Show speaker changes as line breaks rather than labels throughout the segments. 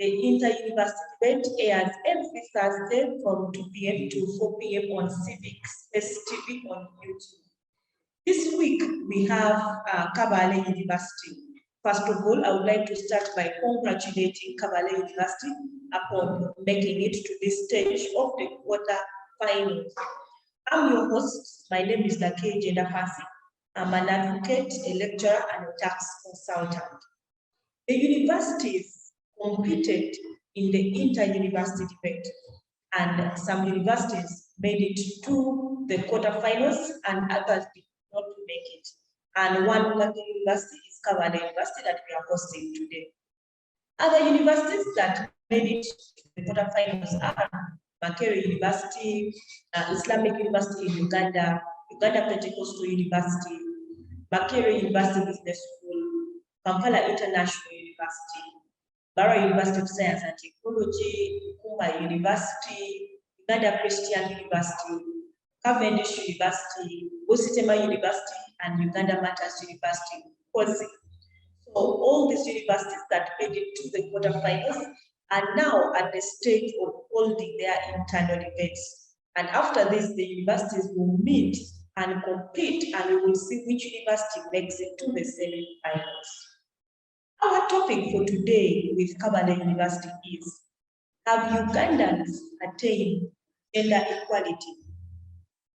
The inter-university debate airs every Thursday from 2 p.m. to 4 p.m. on Civic Space TV on YouTube. This week, we have Kabale University. First of all, I would like to start by congratulating Kabale University upon making it to this stage of the quarter-finals. I'm your host. My name is Lake Jendafasi. I'm an advocate, a lecturer, and a tax consultant. The universities competed in the inter-university debate, and some universities made it to the quarterfinals and others did not make it. And one Uganda university is Kabale University that we are hosting today. Other universities that made it to the quarterfinals are Makerere University, Islamic University in Uganda, Uganda Pentecostal University, Makerere University Business School, Kampala International University, Barrow University of Science and Technology, Kumba University, Uganda Christian University, Cavendish University, Busitema University, and Uganda Matters University. So all these universities that made it to the quarterfinals are now at the stage of holding their internal debates. And after this, the universities will meet and compete, and we will see which university makes it to the semi-finals. Our topic for today with Kabale University is, have Ugandans attained gender equality?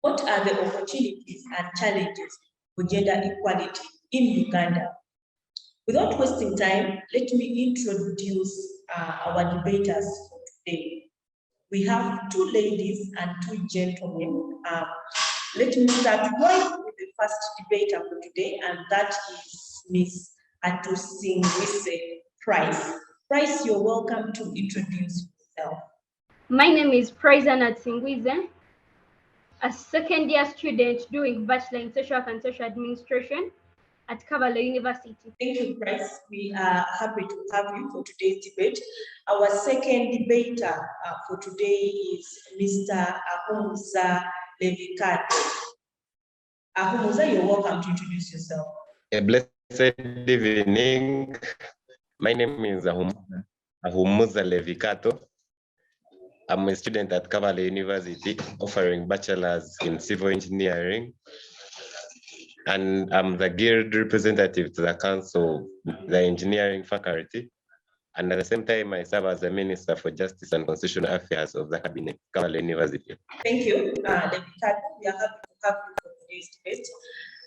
What are the opportunities and challenges for gender equality in Uganda? Without wasting time, let me introduce our debaters for today. We have two ladies and two gentlemen. Let me start right with the first debater for today, and that is Miss Atusingwize Prize. Prize, you're welcome to introduce yourself.
My name is Prize Atusingwize, a second-year student doing Bachelor in Social Work and Social Administration at Kabale University.
Thank you, Price. We are happy to have you for today's debate. Our second debater for today is Mr. Ahumuza Levicato. Ahumuza, you're welcome to introduce yourself.
A blessed evening. My name is Ahumuza Levicato. I'm a student at Kabale University offering bachelors in civil engineering. And I'm the guild representative to the council, the engineering faculty. And at the same time, I serve as the Minister for Justice and Constitutional Affairs of the Cabinet, Kabale University.
Thank you, Levicato. We are happy to have you for today's debate.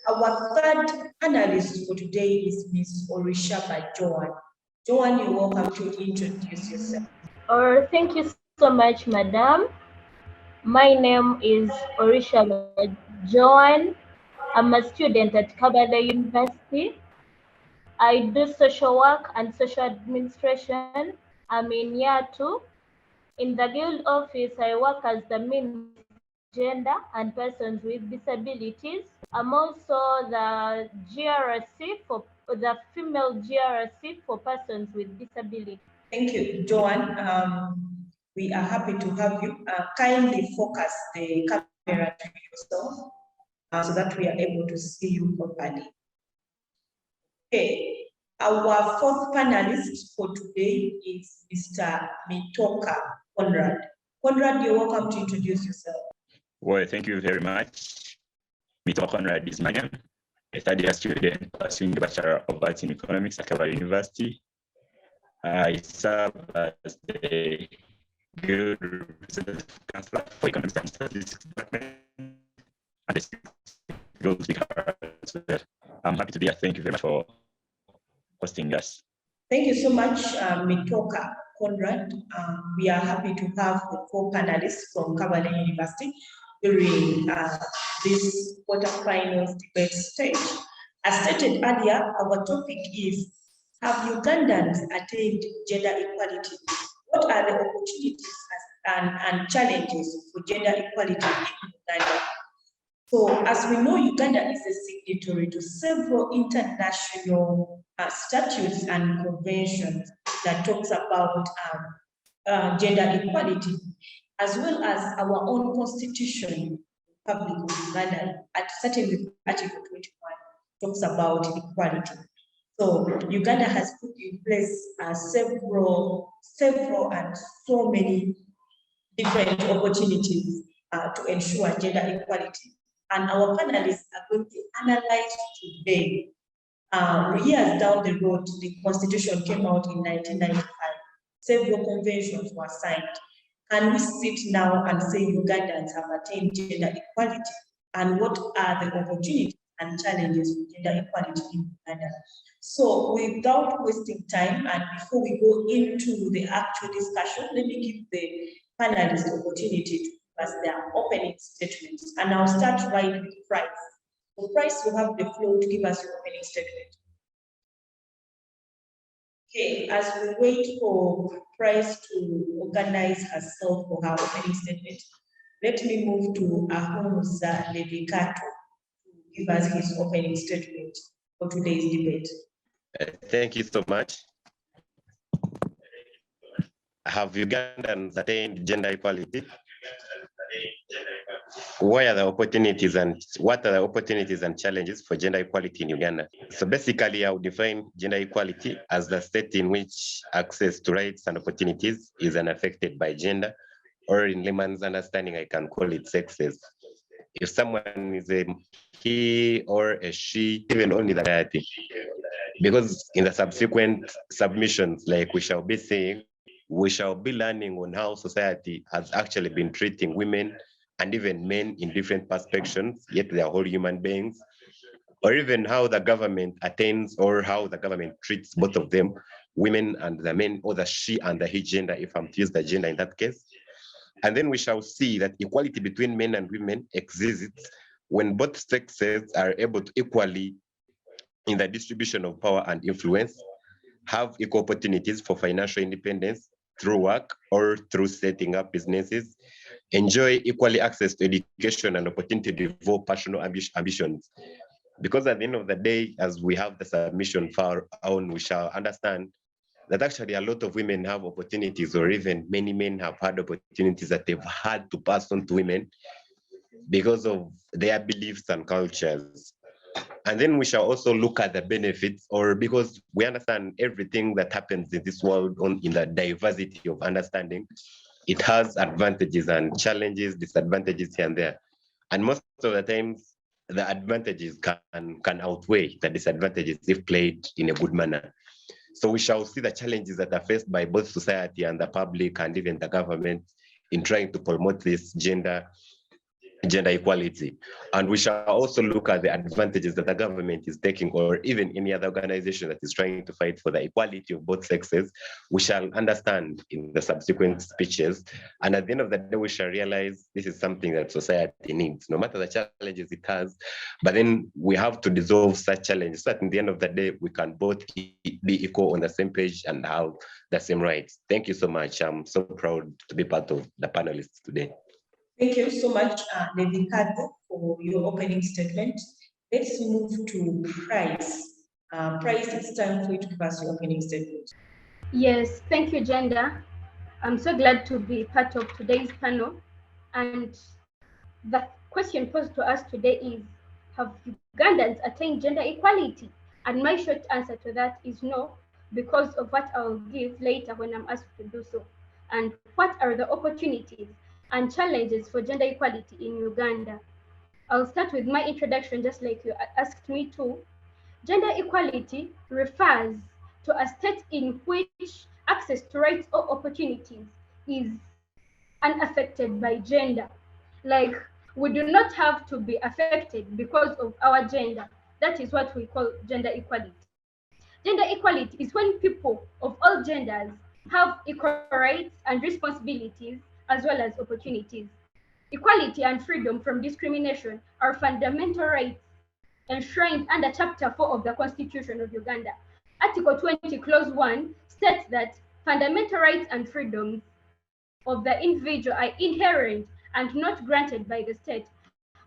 Our third panelist for today is Ms. Orishaba Joan. Joan, you're welcome to introduce yourself.
Thank you so much, Madam. My name is Orishaba Joan. I'm a student at Kabale University. I do social work and social administration. I'm in year 2. In the guild office, I work as the Minister of Gender and Persons with Disabilities. I'm also the GRC for the female GRC for persons with disabilities.
Thank you, Joan. We are happy to have you. Kindly focus the camera to yourself so that we are able to see you properly. Okay, our fourth panelist for today is Mr. Mitooka Ronald. Conrad, you're welcome to introduce yourself.
Well, thank you very much. Mitooka Ronald is my name, a third-year student pursuing the Bachelor of Arts in Economics at Kabale University. I serve as the Guild Representative Councillor for Economics and Statistics Department. I'm happy to be here. Thank you very much for hosting us.
Thank you so much, Mitooka Ronald. We are happy to have the 4 panelists from Kabale University during this quarterfinals debate stage. As stated earlier, our topic is, have Ugandans attained gender equality? What are the opportunities and challenges for gender equality in Uganda? So, as we know, Uganda is a signatory to several international statutes and conventions that talks about gender equality, as well as our own constitution, Republic of Uganda, certainly Article 21 talks about equality. So Uganda has put in place several and so many different opportunities to ensure gender equality. And our panelists are going to analyze today. Years down the road, the Constitution came out in 1995. Several conventions were signed. Can we sit now and say Ugandans have attained gender equality? And what are the opportunities and challenges for gender equality in Uganda? So without wasting time, and before we go into the actual discussion, let me give the panelists the opportunity to give us their opening statements. And I'll start right with Prize. So Prize, you have the floor to give us your opening statement. Okay, as we wait for Prize to organize herself for her opening statement, let me move to Ahumuza Levicato to give us his opening statement for today's debate.
Thank you so much. Have Ugandans attained gender equality? What are the opportunities and challenges for gender equality in Uganda? So basically, I would define gender equality as the state in which access to rights and opportunities is unaffected by gender, or in layman's understanding, I can call it sexes. If someone is a he or a she, even only the society. Because in the subsequent submissions, like we shall be saying, we shall be learning on how society has actually been treating women and even men in different perspectives, yet they are all human beings, or even how the government attains or how the government treats both of them, women and the men, or the she and the he gender, if I'm to use the gender in that case. And then we shall see that equality between men and women exists when both sexes are able to equally, in the distribution of power and influence, have equal opportunities for financial independence through work or through setting up businesses, enjoy equally access to education and opportunity to develop personal ambitions. Because at the end of the day, as we have the submission far on, we shall understand that actually a lot of women have opportunities, or even many men have had opportunities that they've had to pass on to women because of their beliefs and cultures. And then we shall also look at the benefits, or because we understand everything that happens in this world in the diversity of understanding, it has advantages and challenges, disadvantages here and there. And most of the times, the advantages can outweigh the disadvantages if played in a good manner. So we shall see the challenges that are faced by both society and the public and even the government in trying to promote this gender equality. And we shall also look at the advantages that the government is taking, or even any other organization that is trying to fight for the equality of both sexes. We shall understand in the subsequent speeches. And at the end of the day, we shall realize this is something that society needs, no matter the challenges it has. But then we have to dissolve such challenges so that in the end of the day, we can both be equal on the same page and have the same rights. Thank you so much. I'm so proud to be part of the panelists today.
Thank you so much, Levicato, for your opening statement. Let's move to Prize. Prize, it's time for you to give us your opening statement.
Yes, thank you, Gender. I'm so glad to be part of today's panel. And the question posed to us today is, have Ugandans attained gender equality? And my short answer to that is no, because of what I'll give later when I'm asked to do so. And what are the opportunities and challenges for gender equality in Uganda? I'll start with my introduction, just like you asked me to. Gender equality refers to a state in which access to rights or opportunities is unaffected by gender. Like, we do not have to be affected because of our gender. That is what we call gender equality. Gender equality is when people of all genders have equal rights and responsibilities as well as opportunities. Equality and freedom from discrimination are fundamental rights enshrined under Chapter 4 of the Constitution of Uganda. Article 20, Clause 1 states that fundamental rights and freedoms of the individual are inherent and not granted by the state.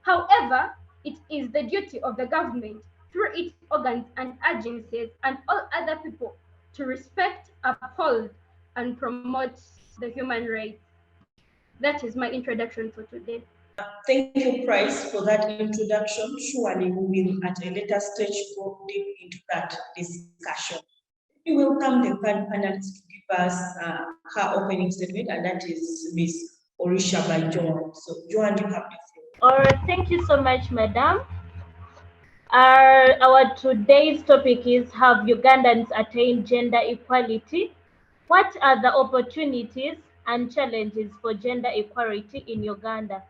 However, it is the duty of the government, through its organs and agencies and all other people, to respect, uphold, and promote the human rights. That is my introduction for today.
Thank you, Price, for that introduction. Surely we will at a later stage go deep into that discussion. We welcome the panelists to give us her opening statement, and that is Ms. Orishaba Joan. So, Joan, you have the floor.
All right, thank you so much, Madam. Our today's topic is, have Ugandans attained gender equality? What are the opportunities and challenges for gender equality in Uganda?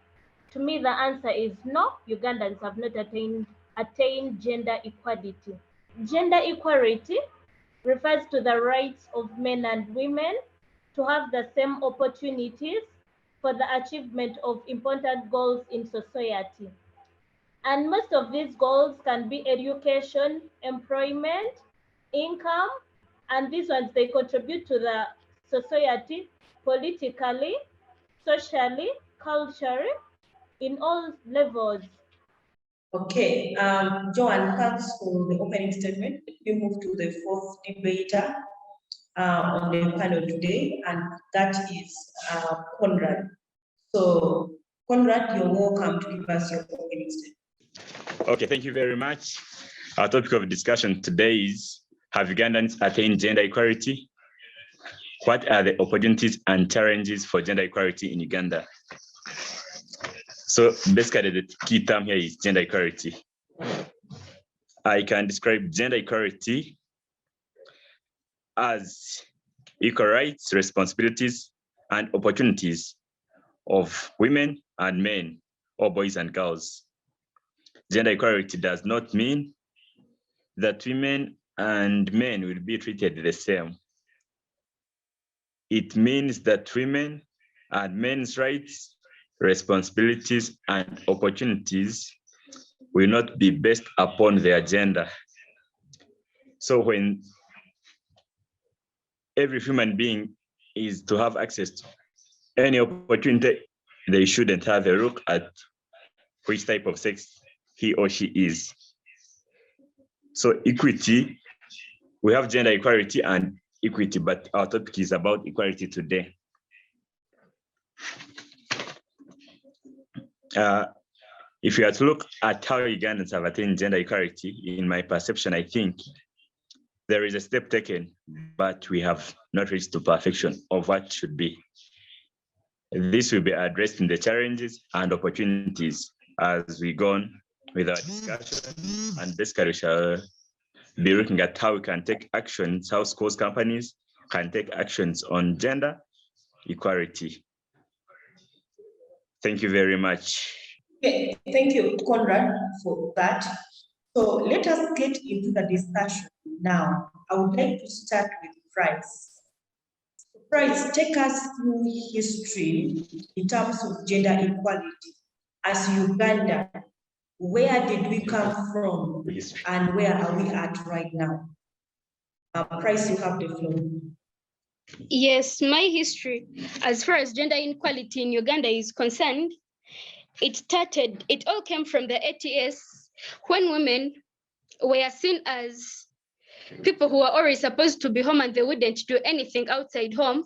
To me, the answer is no, Ugandans have not attained gender equality. Gender equality refers to the rights of men and women to have the same opportunities for the achievement of important goals in society. And most of these goals can be education, employment, income, and these ones, they contribute to the society politically, socially, culturally, in all levels.
Okay, Joan, thanks for the opening statement. We move to the fourth debater on the panel today, and that is Conrad. So, Conrad, you're welcome to give us your opening statement.
Okay, thank you very much. Our topic of discussion today is, have Ugandans attained gender equality? What are the opportunities and challenges for gender equality in Uganda? So basically the key term here is gender equality. I can describe gender equality as equal rights, responsibilities, and opportunities of women and men, or boys and girls. Gender equality does not mean that women and men will be treated the same. It means that women and men's rights, responsibilities, and opportunities will not be based upon their gender. So when every human being is to have access to any opportunity, they shouldn't have a look at which type of sex he or she is. So equity, we have gender equality and equity, but our topic is about equality today. If you are to look at how Ugandans have attained gender equality, in my perception, I think there is a step taken, but we have not reached to perfection of what should be. This will be addressed in the challenges and opportunities as we go on with our discussion, and basically we shall be looking at how we can take actions, how schools, companies can take actions on gender equality. Thank you very much.
Okay, thank you, Conrad, for that. So let us get into the discussion now. I would like to start with Price. Price, take us through history in terms of gender equality. As Uganda, where did we come from and where are we at right now? Price, you have the floor.
Yes, my history, as far as gender inequality in Uganda is concerned, it all came from the 80s when women were seen as people who were always supposed to be home and they wouldn't do anything outside home.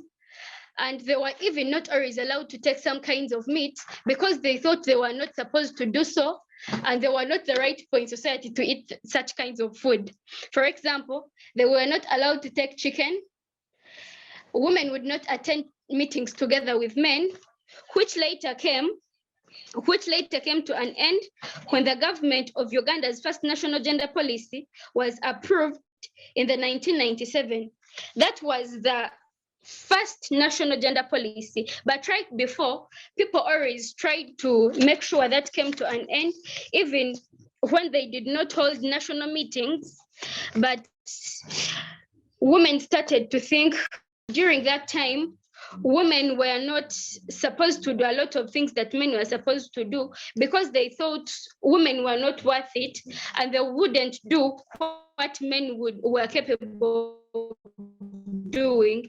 And they were even not always allowed to take some kinds of meat because they thought they were not supposed to do so, and they were not the right people in society to eat such kinds of food. For example, they were not allowed to take chicken. Women would not attend meetings together with men, which later came to an end when the government of Uganda's first national gender policy was approved in the 1997. That was the first national gender policy, but right before, people always tried to make sure that came to an end, even when they did not hold national meetings. But women started to think during that time, women were not supposed to do a lot of things that men were supposed to do because they thought women were not worth it and they wouldn't do what men were capable of doing.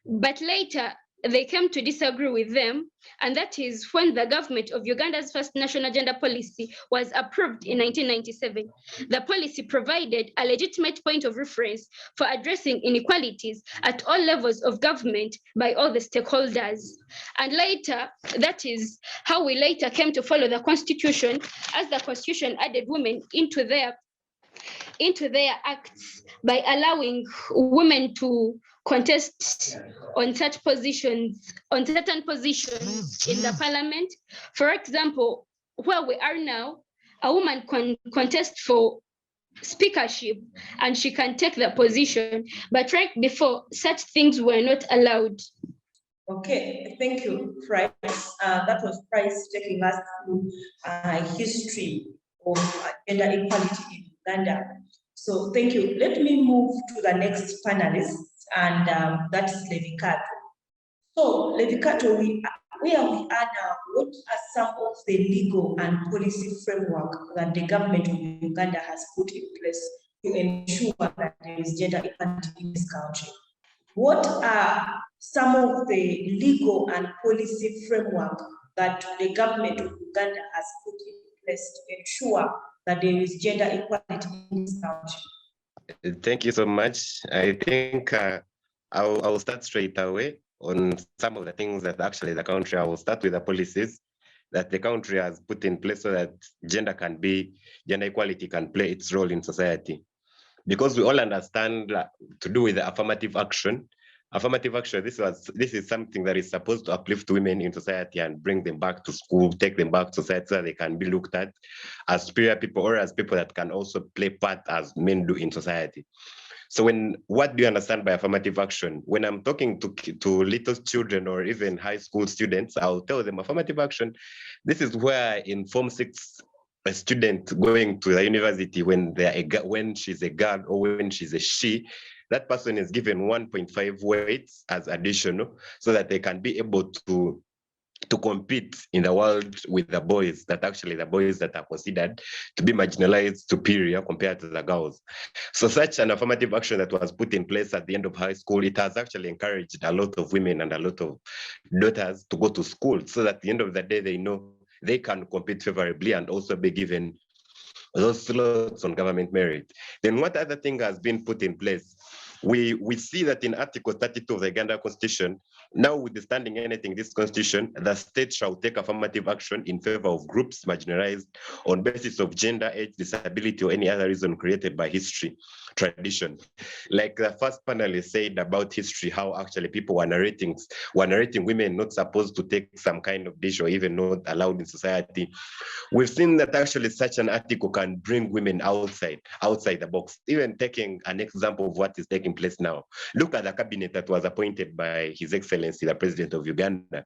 But later, they came to disagree with them, and that is when the government of Uganda's first national gender policy was approved in 1997. The policy provided a legitimate point of reference for addressing inequalities at all levels of government by all the stakeholders. And later, that is how we later came to follow the Constitution, as the Constitution added women into their acts by allowing women to contest on certain positions in the parliament. For example, where we are now, a woman can contest for speakership and she can take the position, but right before, such things were not allowed.
Okay, thank you, Price. That was Price taking us through history of gender equality in Uganda. So thank you. Let me move to the next panelist, and that is Levicato. So Levicato, where we are now, what are some of the legal and policy framework that the government of Uganda has put in place to ensure that there is gender equality in this country? What are some of the legal and policy framework that the government of Uganda has put in place to ensure that there is gender equality in this country?
Thank you so much. I think I'll start straight away on some of the things that actually the country, I will start with the policies that the country has put in place so that gender equality can play its role in society. Because we all understand to do with the affirmative action. Affirmative action, this is something that is supposed to uplift women in society and bring them back to school, take them back to society so they can be looked at as superior people or as people that can also play part as men do in society. So what do you understand by affirmative action? When I'm talking to little children or even high school students, I'll tell them affirmative action. This is where in Form 6, a student going to the university, when she's a girl or when she's a she, that person is given 1.5 weights as additional so that they can be able to compete in the world with the boys, that actually the boys that are considered to be marginalized, superior compared to the girls. So such an affirmative action that was put in place at the end of high school, it has actually encouraged a lot of women and a lot of daughters to go to school so that at the end of the day, they know they can compete favorably and also be given those slots on government merit. Then what other thing has been put in place? We see that in Article 32 of the Uganda Constitution, notwithstanding anything, this Constitution, the state shall take affirmative action in favor of groups marginalized on basis of gender, age, disability, or any other reason created by history, tradition. Like the first panelist said about history, how actually people were narrating women not supposed to take some kind of dish or even not allowed in society. We've seen that actually such an article can bring women outside the box. Even taking an example of what is taking place now. Look at the cabinet that was appointed by His Excellency, the President of Uganda.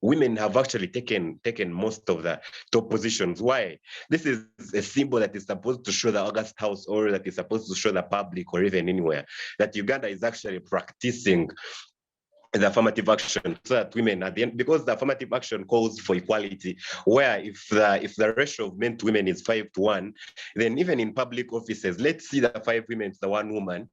Women have actually taken most of the top positions. Why? This is a symbol that is supposed to show the August House, or that is supposed to show the public or even anywhere that Uganda is actually practicing the affirmative action, so that women at the end, because the affirmative action calls for equality, where if the ratio of men to women is 5:1, then even in public offices, let's see the 5 women to the 1 woman,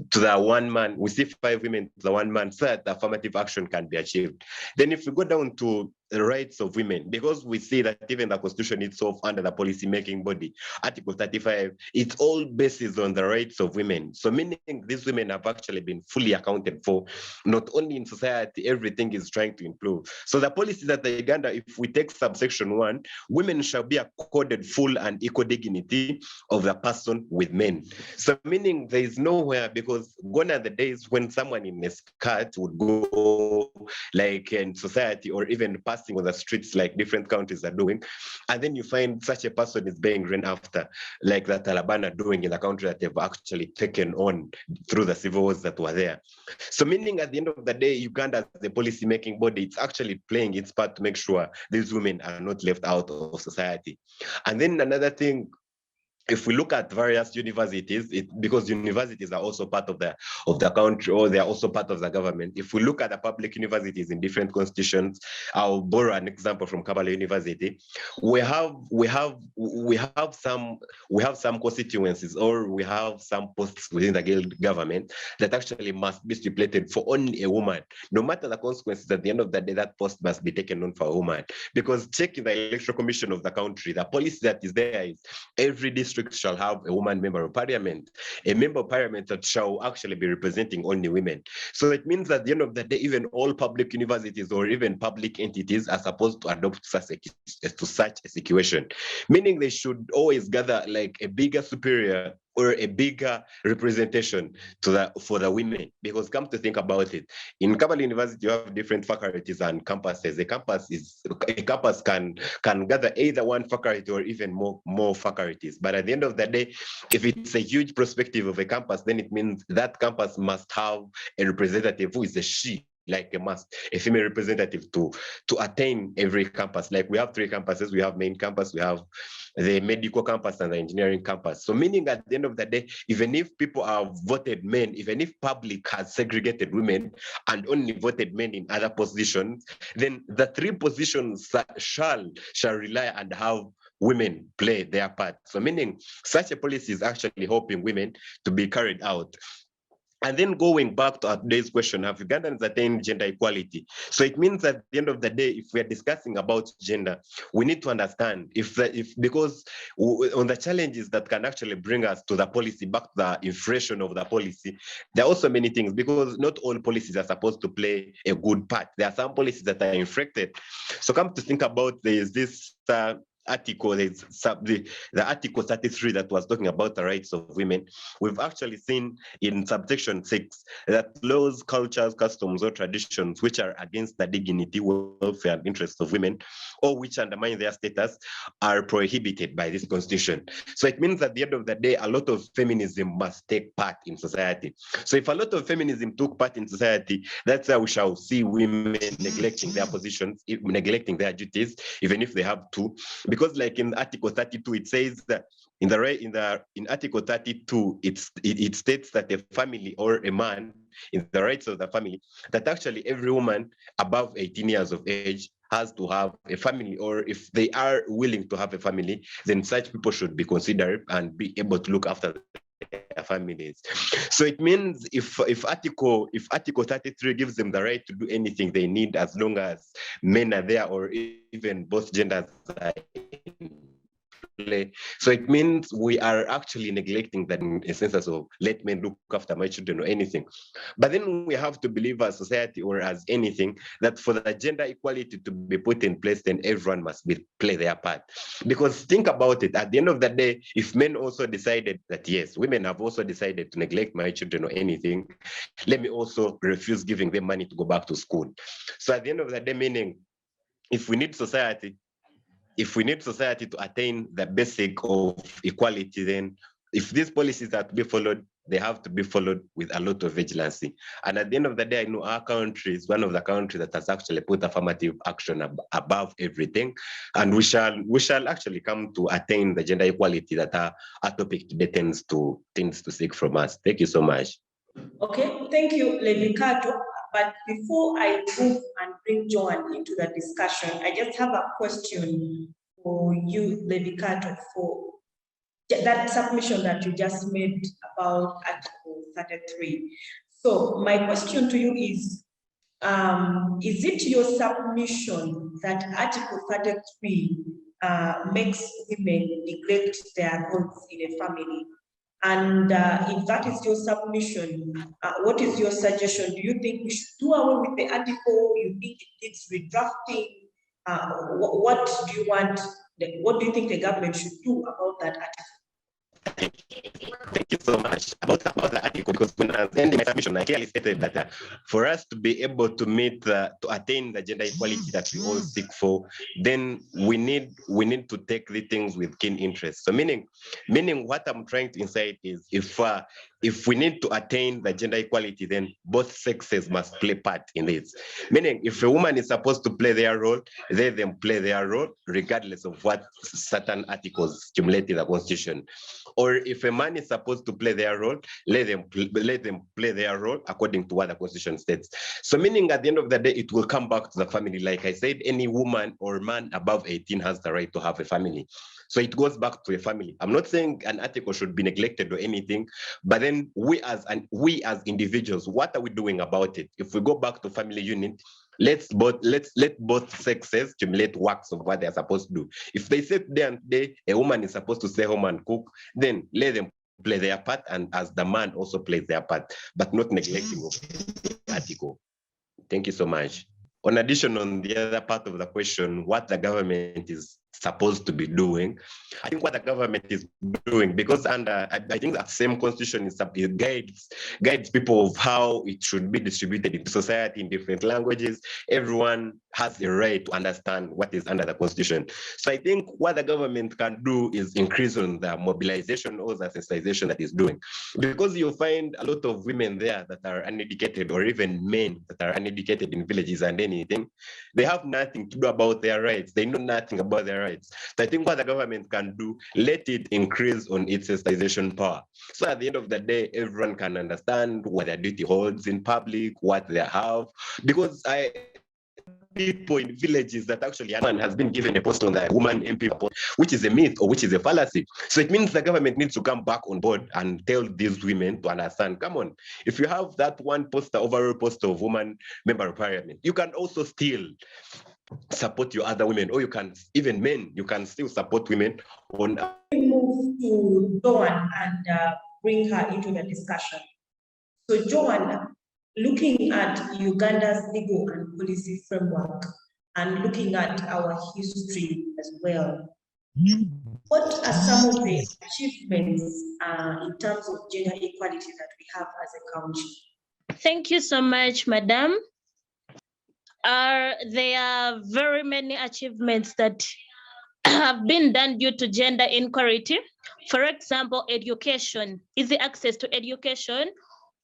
to the 1 man, we see 5 women to the 1 man, so that the affirmative action can be achieved. Then if we go down to the rights of women, because we see that even the Constitution itself under the policy making body, Article 35, it's all basis on the rights of women. So meaning these women have actually been fully accounted for, not only in society, everything is trying to improve. So the policy that the Uganda, if we take subsection 1, women shall be accorded full and equal dignity of the person with men. So meaning there is nowhere, because gone are the days when someone in a skirt would go like in society or even passing on the streets like different countries are doing, and then you find such a person is being run after, like the Taliban are doing in the country that they've actually taken on through the civil wars that were there. So meaning at the end of the day, Uganda as a policy making body, it's actually playing its part to make sure these women are not left out of society. And then another thing if we look at various universities, because universities are also part of the country, or they are also part of the government. If we look at the public universities in different constitutions, I'll borrow an example from Kabale University. We have some constituencies, or we have some posts within the government that actually must be stipulated for only a woman. No matter the consequences, at the end of the day, that post must be taken on for a woman. Because checking the electoral commission of the country, the policy that is there is every district shall have a woman member of parliament, a member of parliament that shall actually be representing only women. So it means that at the end of the day, even all public universities or even public entities are supposed to adopt such a situation, meaning they should always gather like a bigger superior or a bigger representation for the women. Because come to think about it, in Kabale University, you have different faculties and campuses. A campus can gather either one faculty or even more faculties. But at the end of the day, if it's a huge perspective of a campus, then it means that campus must have a representative who is a she, like a female representative to attain every campus. Like we have 3 campuses. We have main campus, we have the medical campus, and the engineering campus. So meaning at the end of the day, even if people are voted men, even if public has segregated women and only voted men in other positions, then the 3 positions shall rely and have women play their part. So meaning such a policy is actually helping women to be carried out. And then going back to today's question, have Ugandans attained gender equality? So it means at the end of the day, if we are discussing about gender, we need to understand because on the challenges that can actually bring us to the policy, back to the inflation of the policy, there are also many things, because not all policies are supposed to play a good part. There are some policies that are infected. So come to think about, there is this article, the article 33 that was talking about the rights of women. We've actually seen in subsection 6 that laws, cultures, customs, or traditions which are against the dignity, welfare, and interests of women, or which undermine their status, are prohibited by this constitution. So it means at the end of the day, a lot of feminism must take part in society. So if a lot of feminism took part in society, that's how we shall see women neglecting their positions, neglecting their duties, even if they have to. Because like in Article 32, it says that in Article 32, it states that a family or a man, in the rights of the family, that actually every woman above 18 years of age has to have a family, or if they are willing to have a family, then such people should be considered and be able to look after their families. So it means if Article 33 gives them the right to do anything they need, as long as men are there, or even both genders are in play. So it means we are actually neglecting that, in a sense of let men look after my children or anything. But then we have to believe as society, or as anything, that for the gender equality to be put in place, then everyone must play their part. Because think about it, at the end of the day, if men also decided that yes, women have also decided to neglect my children or anything, let me also refuse giving them money to go back to school. So at the end of the day, meaning if we need society to attain the basic of equality, then if these policies are to be followed, they have to be followed with a lot of vigilance. And at the end of the day, I know our country is one of the countries that has actually put affirmative action above everything. And we shall actually come to attain the gender equality that our topic today tends to seek from us. Thank you so much.
Okay, thank you, Levicato. But before I move and bring Joan into the discussion, I just have a question for you, Levicato, for that submission that you just made about Article 33. So my question to you is it your submission that Article 33 makes women neglect their roles in a family? And if that is your submission, what is your suggestion? Do you think we should do away with the article? You think it needs redrafting? What do you want? What do you think the government should do about that article?
Thank you so much about the article, because when I was ending my submission, I clearly stated that for us to be able to to attain the gender equality that we all seek for, then we need to take the things with keen interest. So meaning what I'm trying to insight is, if if we need to attain the gender equality, then both sexes must play part in this. Meaning, if a woman is supposed to play their role, let them play their role, regardless of what certain articles stimulate in the Constitution. Or if a man is supposed to play their role, let them play their role according to what the Constitution states. So meaning at the end of the day, it will come back to the family. Like I said, any woman or man above 18 has the right to have a family. So it goes back to a family. I'm not saying an article should be neglected or anything, but then we as individuals, what are we doing about it? If we go back to family unit, let both sexes stimulate works of what they're supposed to do. If they say today and today a woman is supposed to stay home and cook, then let them play their part, and as the man also plays their part, but not neglecting of the article. Thank you so much. On addition, on the other part of the question, what the government is supposed to be doing, I think what the government is doing, because under, I think that same constitution guides people of how it should be distributed in society in different languages. Everyone has a right to understand what is under the constitution. So I think what the government can do is increase on the mobilization or the sensitization that is doing, because you'll find a lot of women there that are uneducated, or even men that are uneducated in villages and anything. They have nothing to do about their rights. They know nothing about their rights. So I think what the government can do, let it increase on its sensitization power. So at the end of the day, everyone can understand what their duty holds in public, what they have, because people in villages that actually a man has been given a post on the woman MP post, which is a myth or which is a fallacy. So it means the government needs to come back on board and tell these women to understand, come on, if you have that one poster, overall poster of woman member of parliament, you can also still support your other women, or you can, even men, you can still support women on.
Move to Joan and bring her into the discussion. So Joan, looking at Uganda's legal and policy framework and looking at our history as well, what are some of the achievements in terms of gender equality that we have as a country?
Thank you so much, Madam. There are very many achievements that have been done due to gender inequality. For example, education, easy access to education.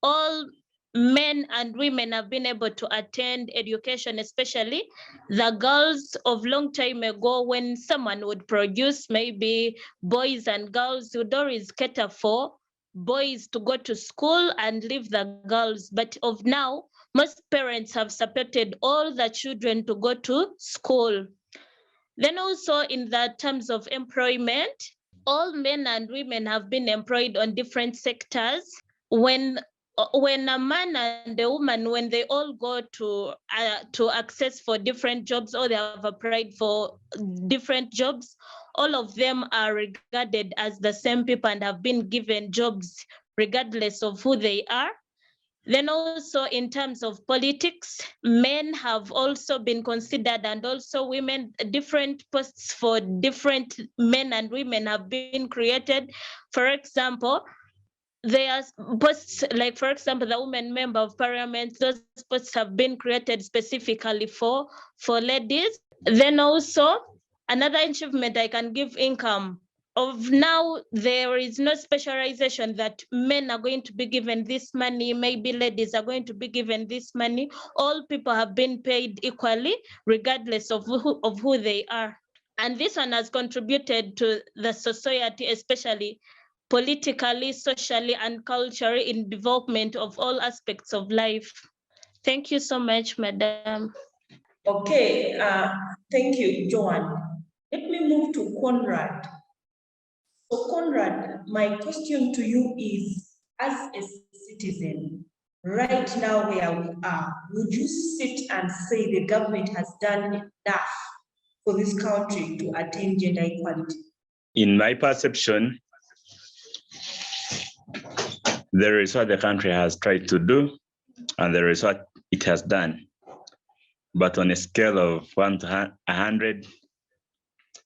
All men and women have been able to attend education, especially the girls of long time ago, when someone would produce, maybe boys and girls would always cater for boys to go to school and leave the girls. But of now, most parents have supported all the children to go to school. Then also in the terms of employment, all men and women have been employed on different sectors. When a man and a woman, when they all go to access for different jobs, or they have applied for different jobs, all of them are regarded as the same people and have been given jobs regardless of who they are. Then also in terms of politics, men have also been considered, and also women, different posts for different men and women have been created. For example, there are posts, like for example, the women member of parliament, those posts have been created specifically for ladies. Then also another achievement I can give income. Of now, there is no specialization that men are going to be given this money, maybe ladies are going to be given this money. All people have been paid equally, regardless of who they are. And this one has contributed to the society, especially politically, socially, and culturally, in development of all aspects of life. Thank you so much, Madam.
Okay, thank you, Joan. Let me move to Conrad. So Conrad, my question to you is, as a citizen, right now where we are, would you sit and say the government has done enough for this country to attain gender equality?
In my perception, there is what the country has tried to do, and there is what it has done. But on a scale of 1 to 100,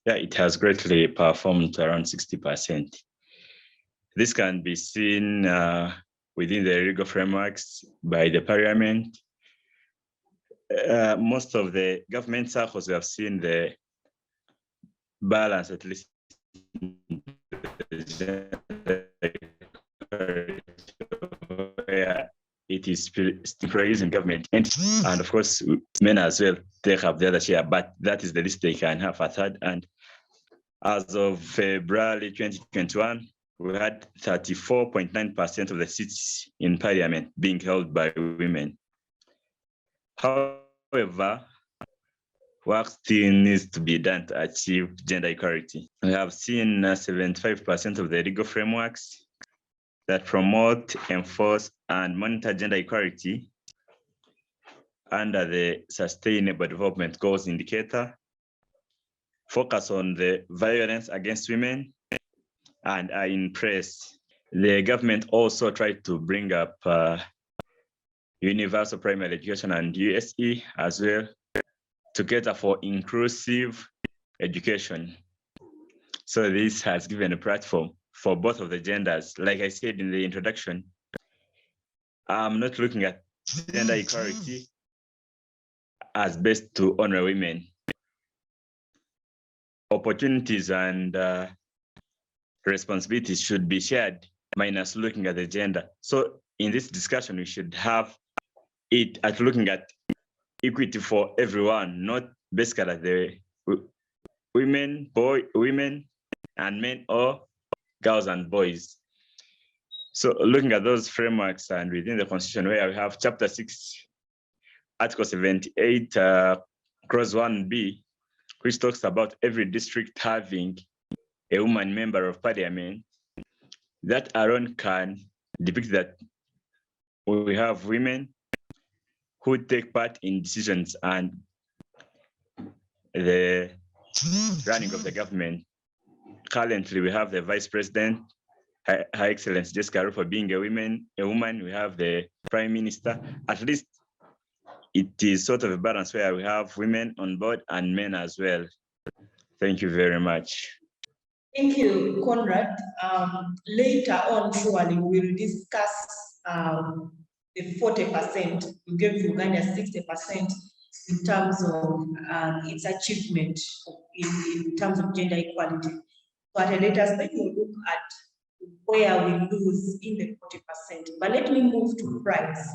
yeah, it has greatly performed to around 60%. This can be seen within the legal frameworks by the parliament. Most of the government circles we have seen the balance, at least it is employees in government entities, and of course men as well, they have the other share, but that is the least they can have, a third. And as of February 2021, we had 34.9% of the seats in parliament being held by women. However, work still needs to be done to achieve gender equality. We have seen 75% of the legal frameworks that promote, enforce, and monitor gender equality under the Sustainable Development Goals indicator focus on the violence against women and are in place. The government also tried to bring up universal primary education and USE as well to cater for inclusive education. So this has given a platform for both of the genders. Like I said in the introduction, I'm not looking at gender equality as best to honor women. Opportunities and responsibilities should be shared minus looking at the gender. So in this discussion, we should have it at looking at equity for everyone, not basically at the women and men, or girls and boys. So looking at those frameworks and within the constitution, where we have chapter 6, article 78, clause 1b, which talks about every district having a woman member of parliament, that alone can depict that we have women who take part in decisions and the running of the government. Currently, we have the Vice President, Her Excellency Jessica Rupo, being a woman. We have the Prime Minister. At least it is sort of a balance where we have women on board and men as well. Thank you very much.
Thank you, Conrad. Later on, surely we'll discuss the 40%. We gave Uganda 60% in terms of its achievement in terms of gender equality. But let us take a look at where we lose in the 40%. But let me move to Prize.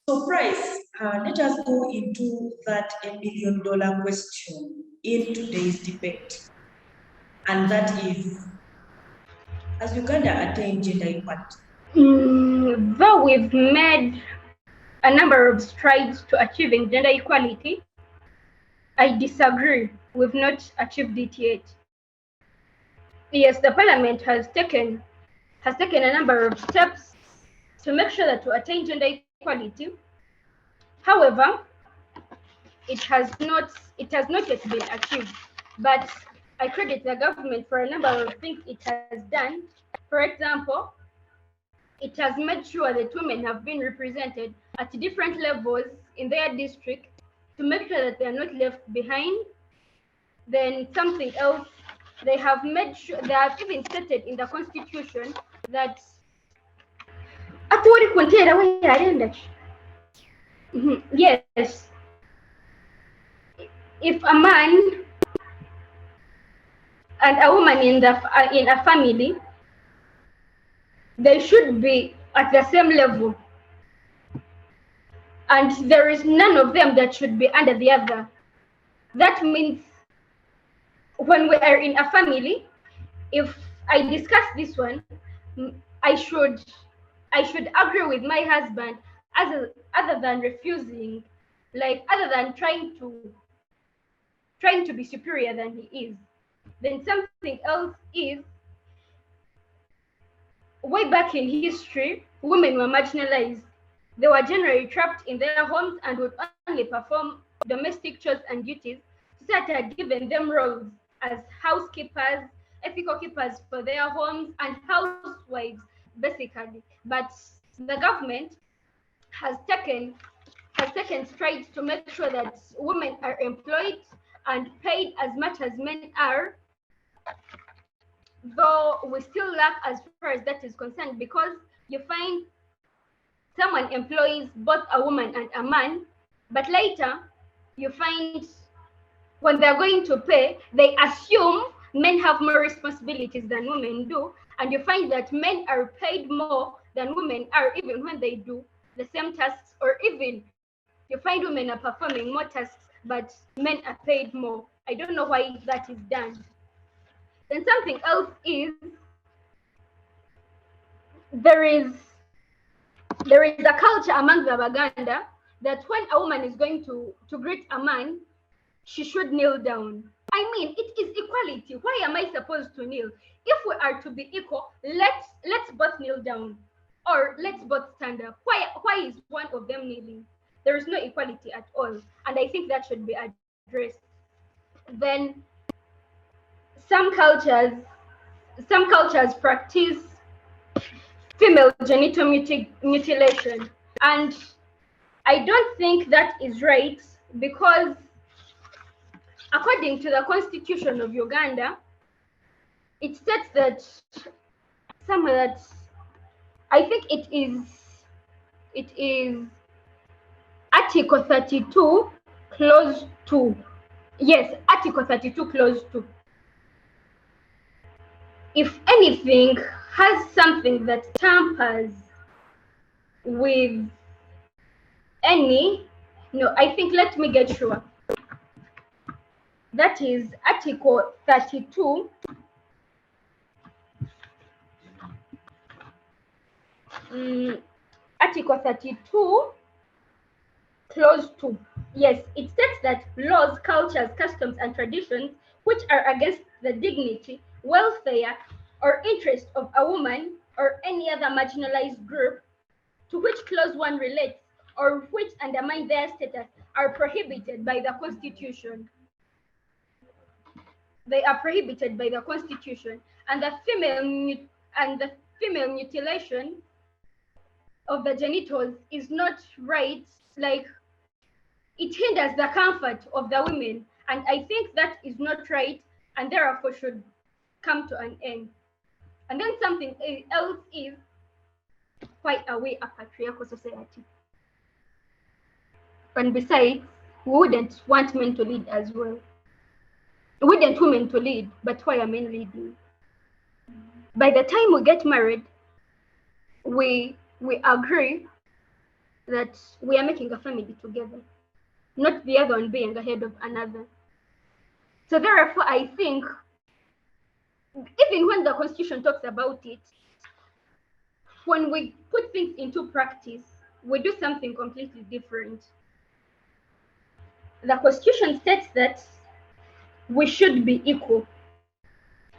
So Prize, let us go into that $1 million question in today's debate. And that is, has Uganda attained gender equality?
Though we've made a number of strides to achieving gender equality, I disagree. We've not achieved it yet. Yes, the parliament has taken a number of steps to make sure that we attain gender equality. However, it has not yet been achieved. But I credit the government for a number of things it has done. For example, it has made sure that women have been represented at different levels in their district to make sure that they are not left behind. Then something else, they have made sure, they have even stated in the constitution that yes, if a man and a woman in a family, they should be at the same level, and there is none of them that should be under the other. That means when we are in a family, if I discuss this one, I should agree with my husband other than refusing, like other than trying to be superior than he is. Then something else is, way back in history, women were marginalized. They were generally trapped in their homes and would only perform domestic chores and duties. Society had given them roles as housekeepers, ethical keepers for their homes, and housewives, basically. But the government has taken strides to make sure that women are employed and paid as much as men are, though we still lack as far as that is concerned, because you find someone employs both a woman and a man, but later you find when they're going to pay, they assume men have more responsibilities than women do, and you find that men are paid more than women are, even when they do the same tasks, or even you find women are performing more tasks, but men are paid more. I don't know why that is done. Then something else is there is a culture among the Baganda that when a woman is going to greet a man, she should kneel down. I mean, it is equality. Why am I supposed to kneel? If we are to be equal, let's both kneel down, or let's both stand up. Why is one of them kneeling? There is no equality at all, and I think that should be addressed. Then some cultures practice female genital mutilation, and I don't think that is right, because according to the Constitution of Uganda, it states that somewhere that I think it is Article 32, Clause 2. Yes, Article 32, Clause 2. If anything has something that tampers with any, no, I think, let me get sure. That is Article 32, Article 32, Clause 2. Yes, it states that laws, cultures, customs, and traditions which are against the dignity, welfare, or interest of a woman or any other marginalized group to which Clause 1 relates, or which undermine their status, are prohibited by the Constitution. They are prohibited by the Constitution, and the female mutilation of the genitals is not right. Like, it hinders the comfort of the women, and I think that is not right, and therefore should come to an end. And then something else is, why are we a patriarchal society? And besides, we wouldn't want men to lead as well. We wouldn't women to lead, but why are men leading? By the time we get married, we agree that we are making a family together, not the other one being ahead of another. So therefore, I think even when the Constitution talks about it, when we put things into practice, we do something completely different. The Constitution states that we should be equal.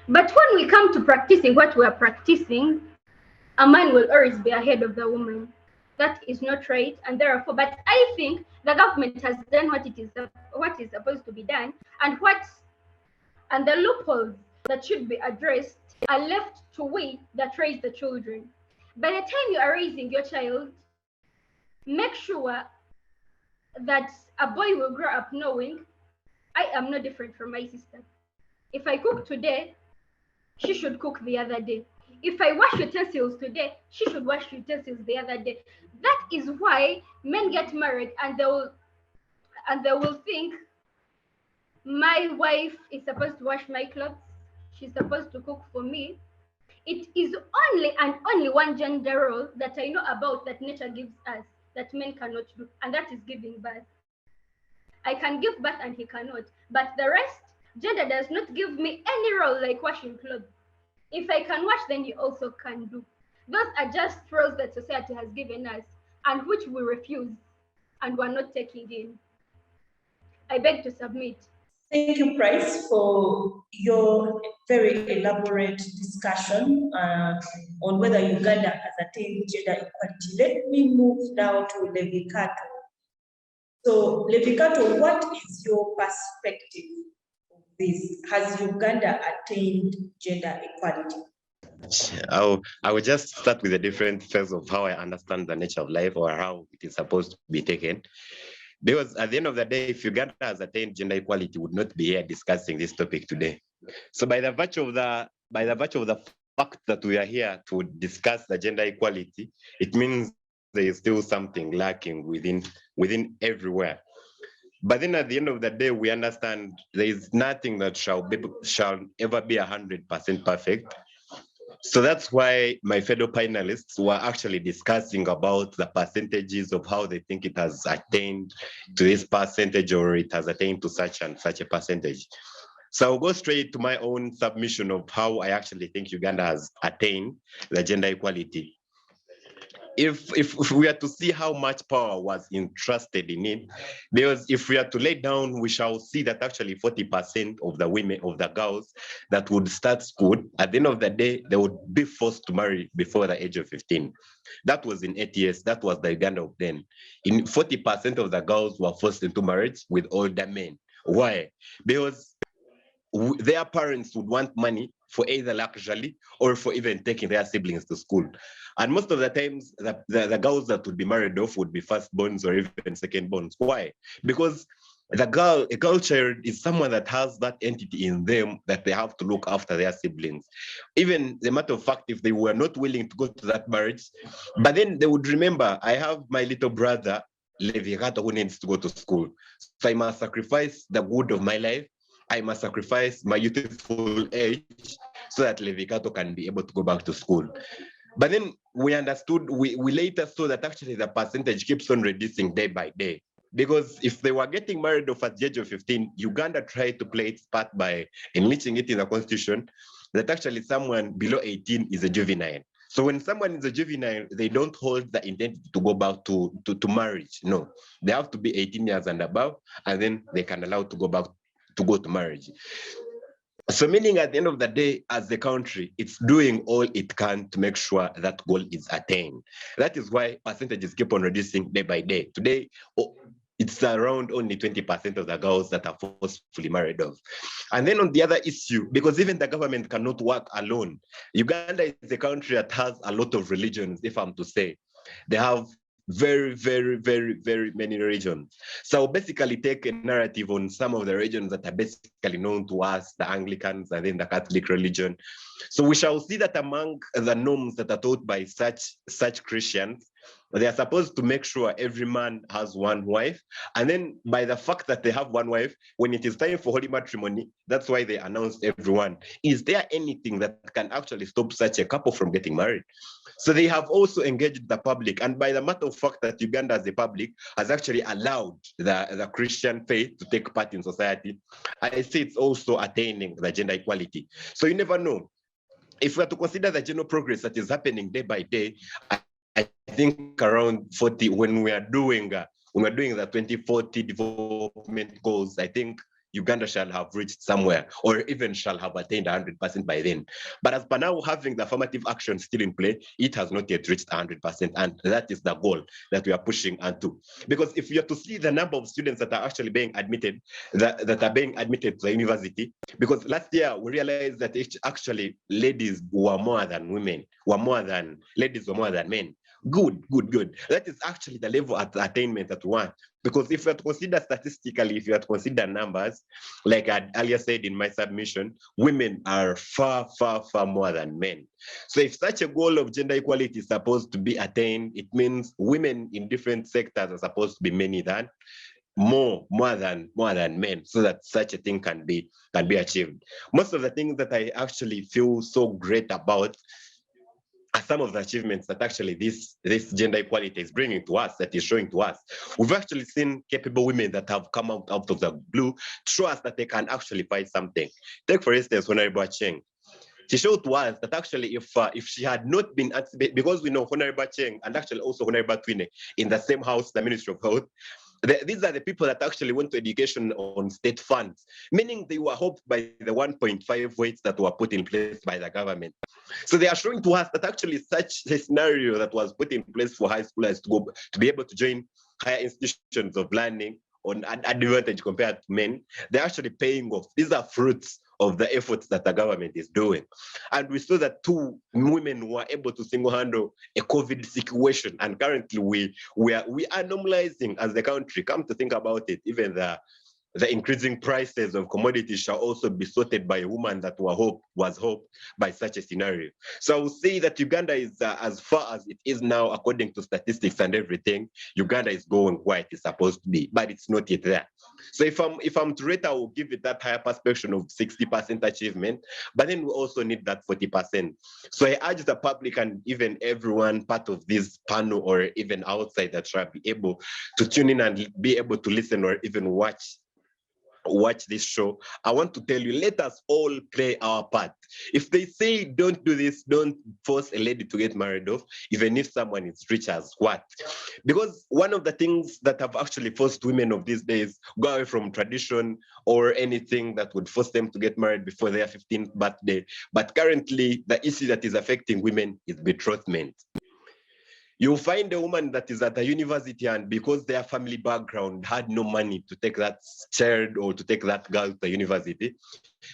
But when we come to practicing what we are practicing, a man will always be ahead of the woman. That is not right, and therefore, but I think the government has done what is supposed to be done, and the loopholes that should be addressed are left to we that raise the children. By the time you are raising your child, make sure that a boy will grow up knowing, I am no different from my sister. If I cook today, she should cook the other day. If I wash utensils today, she should wash utensils the other day. That is why men get married, and they will think, my wife is supposed to wash my clothes, she's supposed to cook for me. It is only and only one gender role that I know about that nature gives us that men cannot do, and that is giving birth. I can give birth and he cannot, but the rest, gender does not give me any role like washing clothes. If I can wash, then you also can do. Those are just roles that society has given us, and which we refuse and we're not taking in. I beg to submit.
Thank you, Price, for your very elaborate discussion on whether Uganda has attained gender equality. Let me move now to Levicato. So, Levicato, what is your perspective of this? Has Uganda attained gender equality?
I will just start with a different phase of how I understand the nature of life, or how it is supposed to be taken. Because at the end of the day, if Uganda has attained gender equality, we would not be here discussing this topic today. So by the virtue of the fact that we are here to discuss the gender equality, it means there is still something lacking within everywhere. But then at the end of the day, we understand there is nothing that shall ever be 100% perfect. So that's why my fellow panelists were actually discussing about the percentages of how they think it has attained to this percentage or it has attained to such and such a percentage. So I'll go straight to my own submission of how I actually think Uganda has attained the gender equality. If we are to see how much power was entrusted in it, because if we are to lay down, we shall see that actually 40% of the women, of the girls that would start school, at the end of the day, they would be forced to marry before the age of 15. That was in 8 years, that was the Uganda of then. In 40% of the girls were forced into marriage with older men. Why? Because their parents would want money for either luxury or for even taking their siblings to school. And most of the times, the girls that would be married off would be firstborns or even secondborns. Why? Because a girl child is someone that has that entity in them that they have to look after their siblings. Even the matter of fact, if they were not willing to go to that marriage, but then they would remember, I have my little brother, Levicato, who needs to go to school. So I must sacrifice the good of my life. I must sacrifice my youthful age so that Levicato can be able to go back to school. But then we understood, we later saw that actually the percentage keeps on reducing day by day. Because if they were getting married off at the age of 15, Uganda tried to play its part by enriching it in the constitution that actually someone below 18 is a juvenile. So when someone is a juvenile, they don't hold the identity to go back to marriage. No, they have to be 18 years and above, and then they can allow to go back to go to marriage. So meaning at the end of the day, as the country, it's doing all it can to make sure that goal is attained. That is why percentages keep on reducing day by day. Today, it's around only 20% of the girls that are forcefully married off. And then on the other issue, because even the government cannot work alone, Uganda is a country that has a lot of religions, if I'm to say. They have very, very, very, very many regions. So basically take a narrative on some of the regions that are basically known to us, the Anglicans and then the Catholic religion. So we shall see that among the norms that are taught by such Christians, they are supposed to make sure every man has one wife. And then by the fact that they have one wife, when it is time for holy matrimony, that's why they announced everyone. Is there anything that can actually stop such a couple from getting married? So they have also engaged the public. And by the matter of fact that Uganda as a public has actually allowed the Christian faith to take part in society, I say it's also attaining the gender equality. So you never know. If we are to consider the general progress that is happening day by day, I think around 40, when we are doing the 2040 development goals, I think Uganda shall have reached somewhere or even shall have attained 100% by then. But as per now, having the affirmative action still in play, it has not yet reached 100%. And that is the goal that we are pushing onto. Because if you are to see the number of students that are actually being admitted, that are being admitted to the university, because last year we realized that actually ladies were more than women, ladies were more than men. Good. That is actually the level of attainment that we want. Because if you have to consider statistically, if you have to consider numbers, like I earlier said in my submission, women are far, far, far more than men. So if such a goal of gender equality is supposed to be attained, it means women in different sectors are supposed to be more than men, so that such a thing can be achieved. Most of the things that I actually feel so great about are some of the achievements that actually this gender equality is bringing to us, that is showing to us. We've actually seen capable women that have come out of the blue, show us that they can actually fight something. Take for instance, Honorable Cheng. She showed to us that actually if she had not been, because we know Honorable Cheng and actually also Honorable Twine in the same house, the Ministry of Health, these are the people that actually went to education on state funds, meaning they were helped by the 1.5 weights that were put in place by the government. So they are showing to us that actually such a scenario that was put in place for high schoolers to be able to join higher institutions of learning on an advantage compared to men, they're actually paying off. These are fruits of the efforts that the government is doing. And we saw that 2 women were able to single-handle a COVID situation. And currently we are normalizing as the country. Come to think about it, even the The increasing prices of commodities shall also be sorted by a woman that was hoped by such a scenario. So I will say that Uganda is, as far as it is now, according to statistics and everything, Uganda is going where it is supposed to be, but it's not yet there. So if I'm to rate, I will give it that higher perspective of 60% achievement, but then we also need that 40%. So I urge the public and even everyone part of this panel or even outside that shall be able to tune in and be able to listen or even watch this show. I want to tell you, let us all play our part. If they say don't do this, don't force a lady to get married off, even if someone is rich as what? Because one of the things that have actually forced women of these days go away from tradition or anything that would force them to get married before their 15th birthday. But currently, the issue that is affecting women is betrothment. You'll find a woman that is at a university and because their family background had no money to take that child or to take that girl to the university,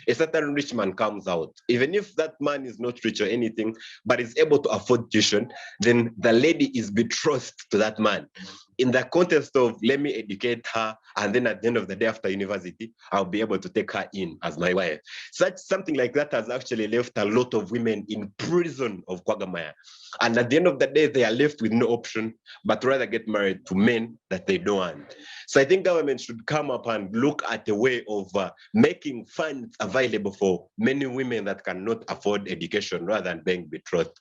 a certain rich man comes out. Even if that man is not rich or anything, but is able to afford tuition, then the lady is betrothed to that man. In the context of let me educate her, and then at the end of the day after university, I'll be able to take her in as my wife. Something like that has actually left a lot of women in prison of Kwagamaya. And at the end of the day, they are left with no option, but rather get married to men that they don't want. So I think government should come up and look at a way of making funds available for many women that cannot afford education rather than being betrothed.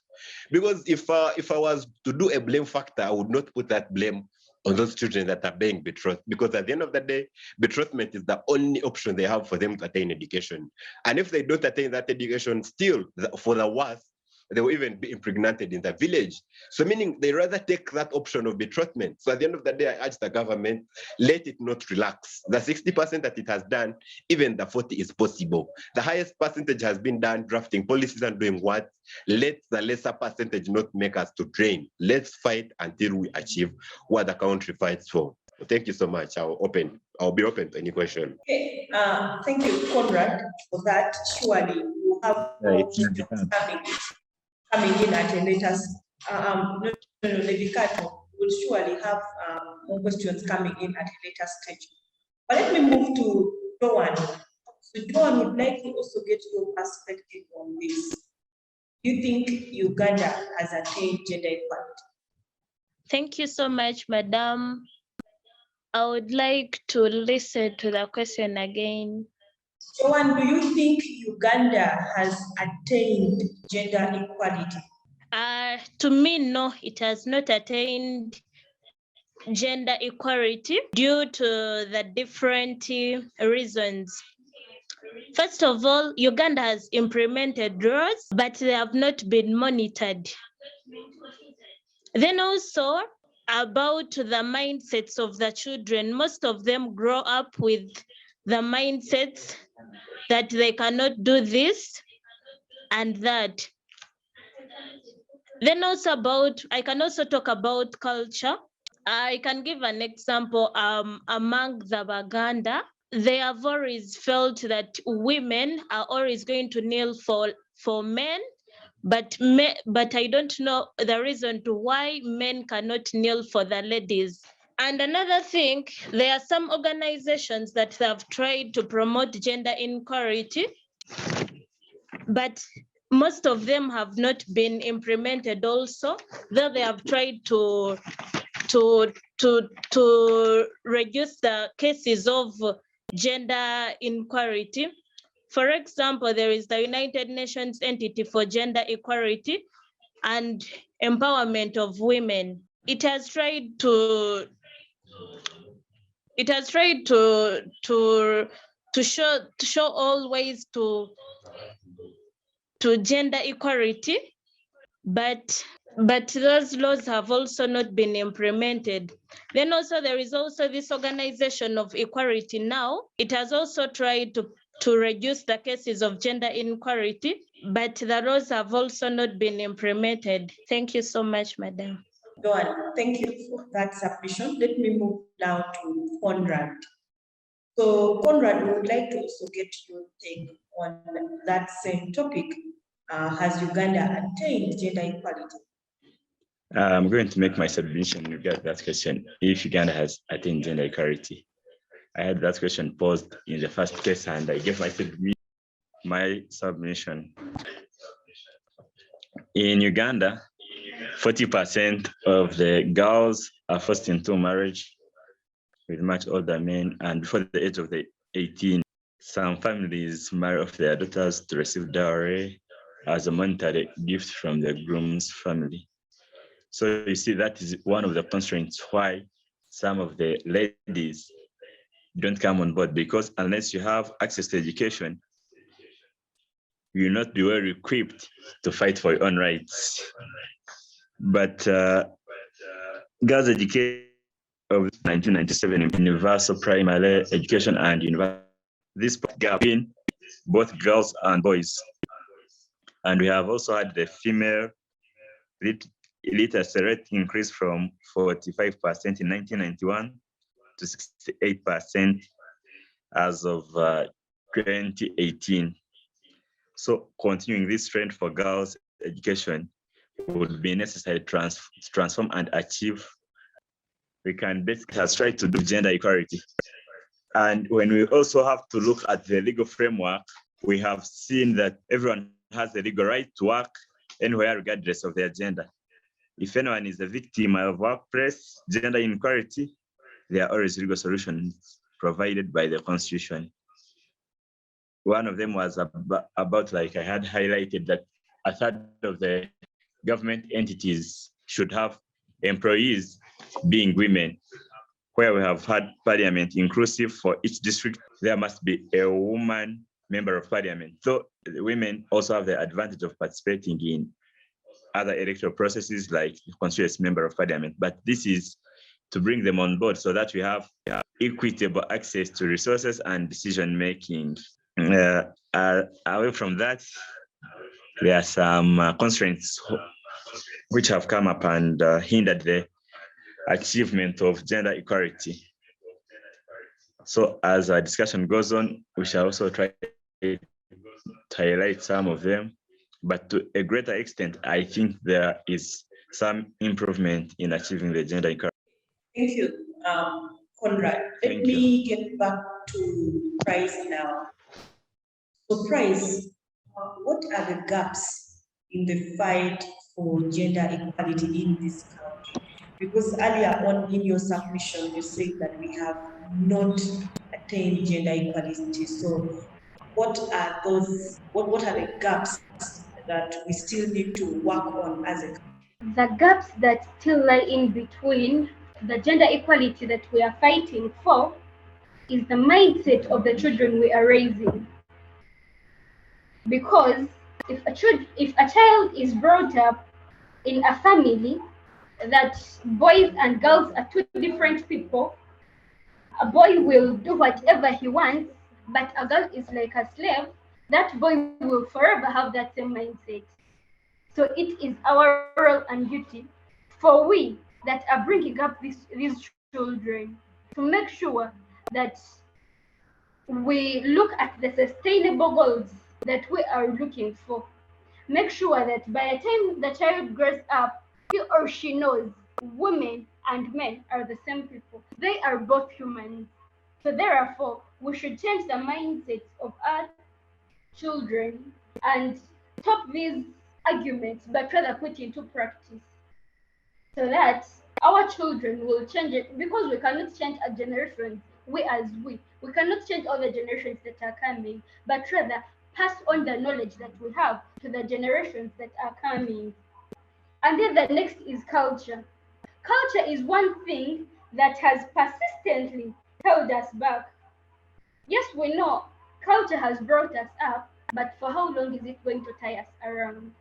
Because if I was to do a blame factor, I would not put that blame on those children that are being betrothed, because at the end of the day, betrothment is the only option they have for them to attain education. And if they don't attain that education, still, for the worst, they will even be impregnated in the village. So meaning they rather take that option of betrothment. So at the end of the day, I urge the government, let it not relax. The 60% that it has done, even the 40 is possible. The highest percentage has been done drafting policies and doing what? Let the lesser percentage not make us to drain. Let's fight until we achieve what the country fights for. Thank you so much. I'll be open to any question.
Okay, thank you, Conrad, for that. Surely we'll have coming in at a later. Levicato will surely have more questions coming in at a later stage. But let me move to Joan. So Joan would like to also get your perspective on this. Do you think Uganda has attained gender equality?
Thank you so much, Madam. I would like to listen to the question again.
Joan, do you think Uganda has attained gender equality?
To me, no, it has not attained gender equality due to the different reasons. First of all, Uganda has implemented laws, but they have not been monitored. Then also, about the mindsets of the children, most of them grow up with the mindsets that they cannot do this and that. Then also I can also talk about culture. I can give an example among the Baganda. They have always felt that women are always going to kneel for men, but I don't know the reason to why men cannot kneel for the ladies. And another thing, there are some organizations that have tried to promote gender equality, but most of them have not been implemented also, though they have tried to reduce the cases of gender inequality. For example, there is the United Nations Entity for Gender Equality and Empowerment of Women. It has tried to show all ways to gender equality, but those laws have also not been implemented. Then also there is also this organization of equality now. It has also tried to reduce the cases of gender inequality, but the laws have also not been implemented. Thank you so much, Madam.
Joan, thank you for that submission. Let me move now to Conrad. So Conrad, we would like to also get your take on that same topic. Has Uganda attained gender equality?
I'm going to make my submission regarding that question. If Uganda has attained gender equality, I had that question posed in the first case, and I gave my submission. In Uganda, 40% of the girls are forced into marriage with much older men, and before the age of 18, some families marry off their daughters to receive dowry as a monetary gift from the groom's family. So you see, that is one of the constraints why some of the ladies don't come on board, because unless you have access to education, you will not be well equipped to fight for your own rights. But girls' education of 1997 in universal primary education and university, this gap in both girls and boys. And we have also had the female literacy rate increase from 45% in 1991 to 68% as of 2018. So continuing this trend for girls' education would be necessary to transform and achieve. We can basically try to do gender equality. And when we also have to look at the legal framework, we have seen that everyone has the legal right to work anywhere regardless of their gender. If anyone is a victim of workplace gender inequality, there are always legal solutions provided by the Constitution. One of them was about, like I had highlighted, that a third of the government entities should have employees being women. Where we have had parliament inclusive for each district, there must be a woman member of parliament. So the women also have the advantage of participating in other electoral processes like the constituency member of parliament. But this is to bring them on board so that we have equitable access to resources and decision-making. Away from that, there are some constraints which have come up and hindered the achievement of gender equality. So as our discussion goes on, we shall also try to highlight some of them, but to a greater extent, I think there is some improvement in achieving the gender equality.
Thank you, Conrad. Let me get back to Prize now. So Prize, what are the gaps in the fight for gender equality in this country? Because earlier on in your submission, you said that we have not attained gender equality. So what are those, what are the gaps that we still need to work on as a country?
The gaps that still lie in between the gender equality that we are fighting for is the mindset of the children we are raising. Because if a child is brought up in a family that boys and girls are two different people, a boy will do whatever he wants, but a girl is like a slave, that boy will forever have that same mindset. So it is our role and duty for we that are bringing up these children to make sure that we look at the sustainable goals that we are looking for. Make sure that by the time the child grows up, he or she knows women and men are the same people. They are both humans. So therefore, we should change the mindsets of our children and stop these arguments, but rather put into practice so that our children will change it, because we cannot change a generation, we cannot change all the generations that are coming, but rather pass on the knowledge that we have to the generations that are coming. And then the next is culture. Culture is one thing that has persistently held us back. Yes, we know culture has brought us up, but for how long is it going to tie us around?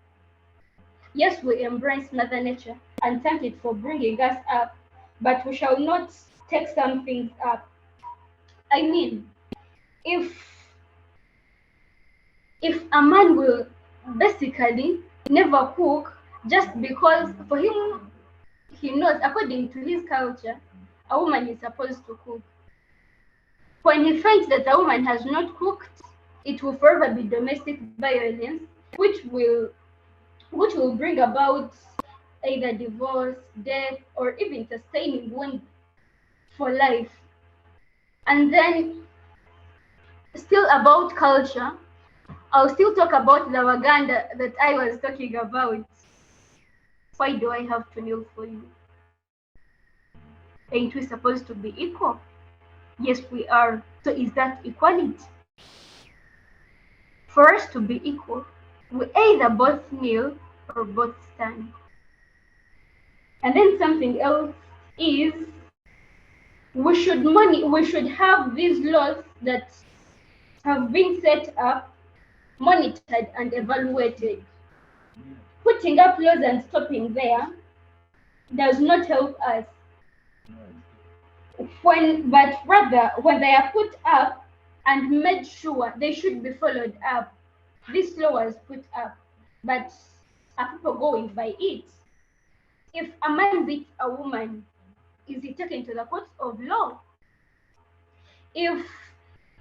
Yes, we embrace Mother Nature and thank it for bringing us up, but we shall not take some things up. I mean, if a man will basically never cook just because for him, he knows according to his culture, a woman is supposed to cook. When he finds that a woman has not cooked, it will forever be domestic violence, which will bring about either divorce, death, or even sustaining wound for life. And then still about culture, I'll still talk about the Uganda that I was talking about. Why do I have to kneel for you? Ain't we supposed to be equal? Yes, we are. So is that equality? For us to be equal, we either both kneel or both stand. And then something else is we should have these laws that have been set up, monitored and evaluated. Putting up laws and stopping there does not help us. But rather, when they are put up and made sure they should be followed up, this law was put up, but are people going by it? If a man beats a woman, is he taken to the courts of law? If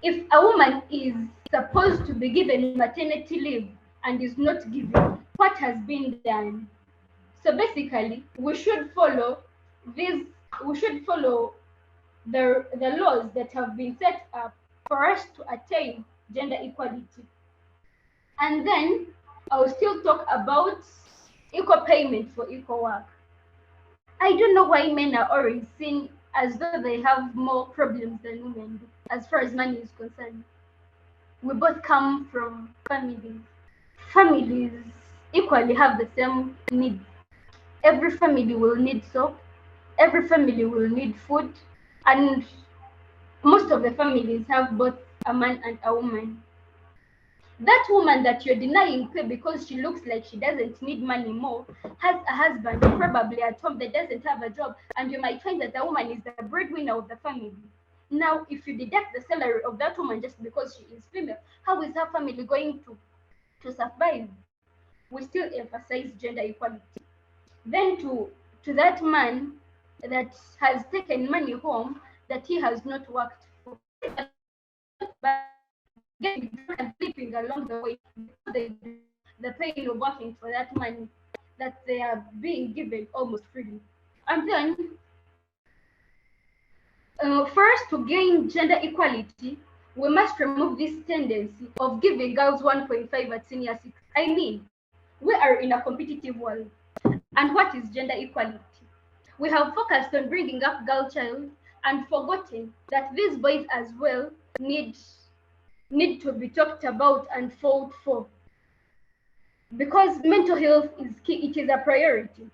a woman is supposed to be given maternity leave and is not given, what has been done? So basically, we should follow the laws that have been set up for us to attain gender equality. And then I'll still talk about equal payment for equal work. I don't know why men are always seen as though they have more problems than women do, as far as money is concerned. We both come from families. Families equally have the same needs. Every family will need soap, every family will need food, and most of the families have both a man and a woman. That woman that you're denying pay because she looks like she doesn't need money more has a husband probably at home that doesn't have a job, and you might find that the woman is the breadwinner of the family. Now, if you deduct the salary of that woman just because she is female, how is her family going to survive? We still emphasize gender equality. Then to that man that has taken money home that he has not worked for, getting drunk and sleeping along the way, the pain of working for that money that they are being given almost freely. And then, for us to gain gender equality, we must remove this tendency of giving girls 1.5 at senior 6. I mean, we are in a competitive world. And what is gender equality? We have focused on bringing up girl child and forgotten that these boys as well need to be talked about and fought for. Because mental health is key, it is a priority.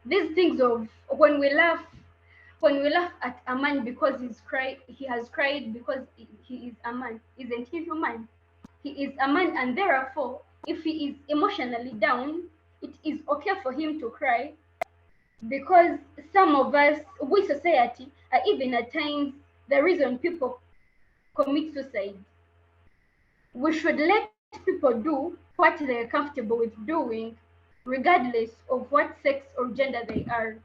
These things of when we laugh at a man because he has cried because he is a man, isn't he human? He is a man, and therefore, if he is emotionally down, it is okay for him to cry, because some of us, we society, are even at times the reason people commit suicide. We should let people do what they're comfortable with doing, regardless of what sex or gender they are.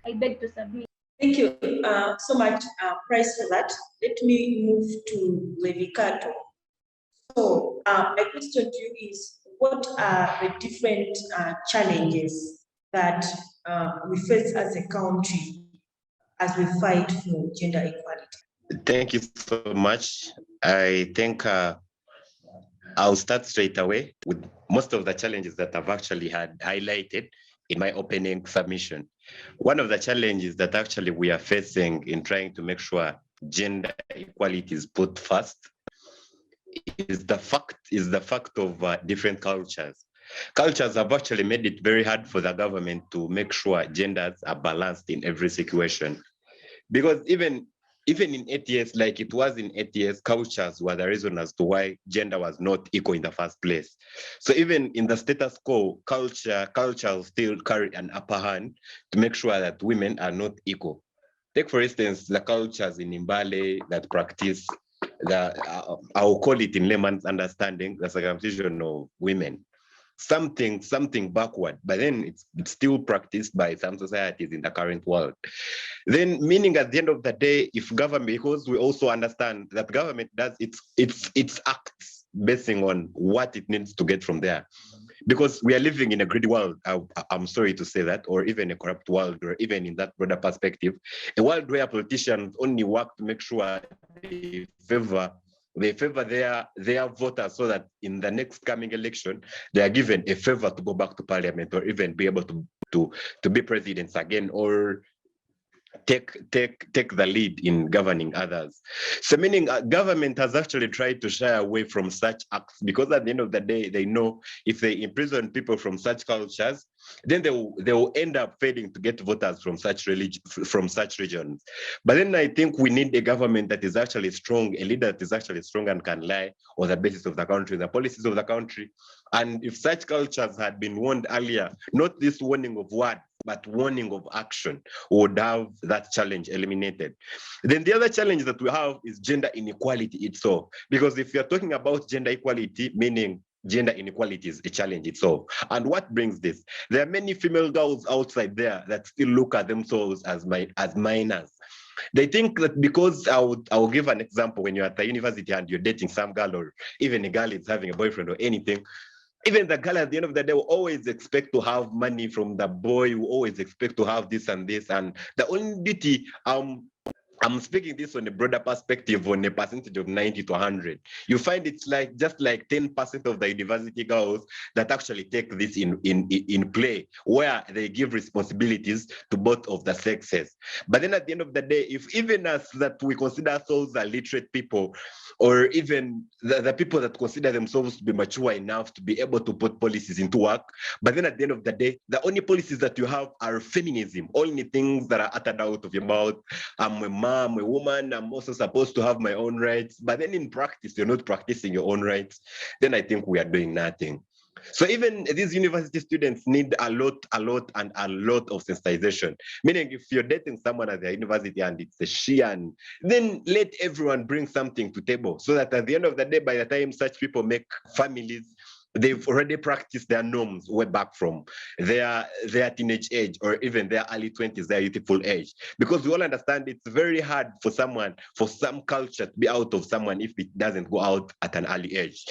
I beg to submit.
Thank you so much, Price, for that. Let me move to Levicato. So my question to you is, what are the different challenges that we face as a country as we fight for gender equality?
Thank you so much. I think I'll start straight away with most of the challenges that I've actually had highlighted in my opening submission. One of the challenges that actually we are facing in trying to make sure gender equality is put first is the fact of different cultures. Cultures have actually made it very hard for the government to make sure genders are balanced in every situation. Because even in 8 years, like it was in 8 years, cultures were the reason as to why gender was not equal in the first place. So even in the status quo, culture still carry an upper hand to make sure that women are not equal. Take, for instance, the cultures in Mbale that practice I'll call it in layman's understanding, the circumcision of women. Something backward, but then it's still practiced by some societies in the current world. Then, meaning at the end of the day, if government, because we also understand that government does its acts basing on what it needs to get from there. because we are living in a greedy world. I'm sorry to say that, or even a corrupt world, or even in that broader perspective, a world where politicians only work to make sure they favor their voters, so that in the next coming election, they are given a favor to go back to parliament, or even be able to be presidents again, or take the lead in governing others. So meaning government has actually tried to shy away from such acts, because at the end of the day, they know if they imprison people from such cultures, then they will end up failing to get voters from such regions. But then I think we need a government that is actually strong, a leader that is actually strong and can lie on the basis of the country, the policies of the country. And if such cultures had been warned earlier, not this warning of words, but warning of action, would have that challenge eliminated. Then the other challenge that we have is gender inequality itself. Because if you're talking about gender equality, meaning gender inequality is a challenge itself. And what brings this? There are many female girls outside there that still look at themselves as minors. They think that because I'll give an example, when you're at the university and you're dating some girl, or even a girl is having a boyfriend or anything, even the girl at the end of the day will always expect to have money from the boy, will always expect to have this and this. And the only duty, I'm speaking this on a broader perspective, on a percentage of 90 to 100. You find it's like just like 10% of the university girls that actually take this in play, where they give responsibilities to both of the sexes. But then at the end of the day, if even us that we consider ourselves as literate people, or even the people that consider themselves to be mature enough to be able to put policies into work, but then at the end of the day, the only policies that you have are feminism, only things that are uttered out of your mouth. I'm a woman, I'm also supposed to have my own rights, but then in practice, you're not practicing your own rights, then I think we are doing nothing. So even these university students need a lot of sensitization. Meaning if you're dating someone at the university and it's a she, and then let everyone bring something to table, so that at the end of the day, by the time such people make families, they've already practiced their norms way back from their teenage age, or even their early 20s, their youthful age. Because we all understand it's very hard for some culture to be out of someone if it doesn't go out at an early age.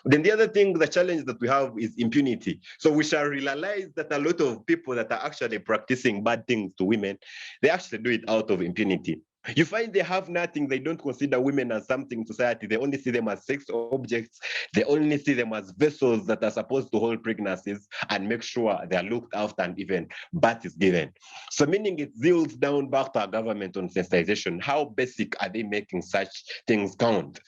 Then the other thing, the challenge that we have is impunity. So we shall realize that a lot of people that are actually practicing bad things to women, they actually do it out of impunity. You find they have nothing. They don't consider women as something in society. They only see them as sex objects. They only see them as vessels that are supposed to hold pregnancies and make sure they are looked after, and even birth is given. So meaning it deals down back to our government on sensitization. How basic are they making such things count?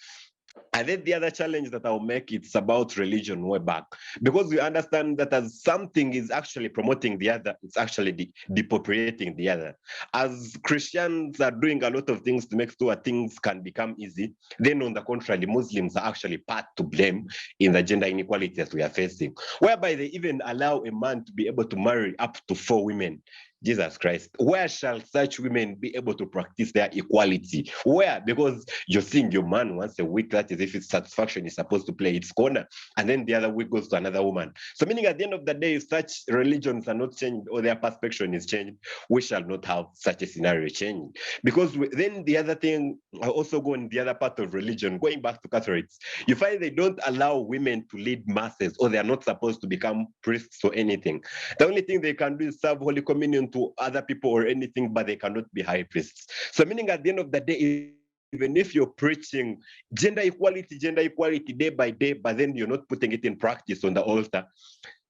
And then the other challenge that I'll make, it's about religion way back. Because we understand that as something is actually promoting the other, it's actually depopulating the other. As Christians are doing a lot of things to make sure things can become easy, then on the contrary, Muslims are actually part to blame in the gender inequalities we are facing, whereby they even allow a man to be able to marry up to 4 women. Jesus Christ, where shall such women be able to practice their equality? Where? Because you're seeing your man once a week, that is if it's satisfaction is supposed to play its corner, and then the other week goes to another woman. So meaning at the end of the day, if such religions are not changed, or their perception is changed, we shall not have such a scenario change. Because then the other thing, I also go in the other part of religion, going back to Catholics, you find they don't allow women to lead masses, or they are not supposed to become priests or anything. The only thing they can do is serve Holy Communion to other people or anything, but they cannot be high priests. So meaning at the end of the day, even if you're preaching gender equality day by day, but then you're not putting it in practice on the altar,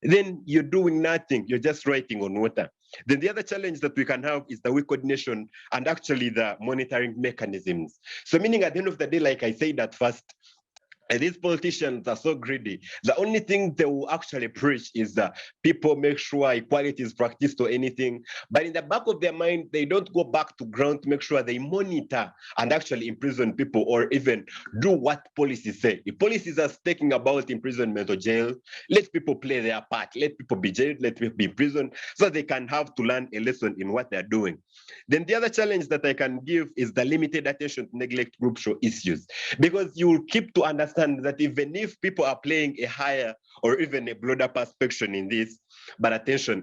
then you're doing nothing. You're just writing on water. Then the other challenge that we can have is the weak coordination and actually the monitoring mechanisms. So meaning at the end of the day, like I said at first, and these politicians are so greedy. The only thing they will actually preach is that people make sure equality is practiced or anything. But in the back of their mind, they don't go back to ground to make sure they monitor and actually imprison people, or even do what policies say. If policies are speaking about imprisonment or jail, let people play their part. Let people be jailed, let people be imprisoned, so they can have to learn a lesson in what they're doing. Then the other challenge that I can give is the limited attention to neglect group show issues. Because you will keep to understand that even if people are playing a higher or even a broader perspective in this, but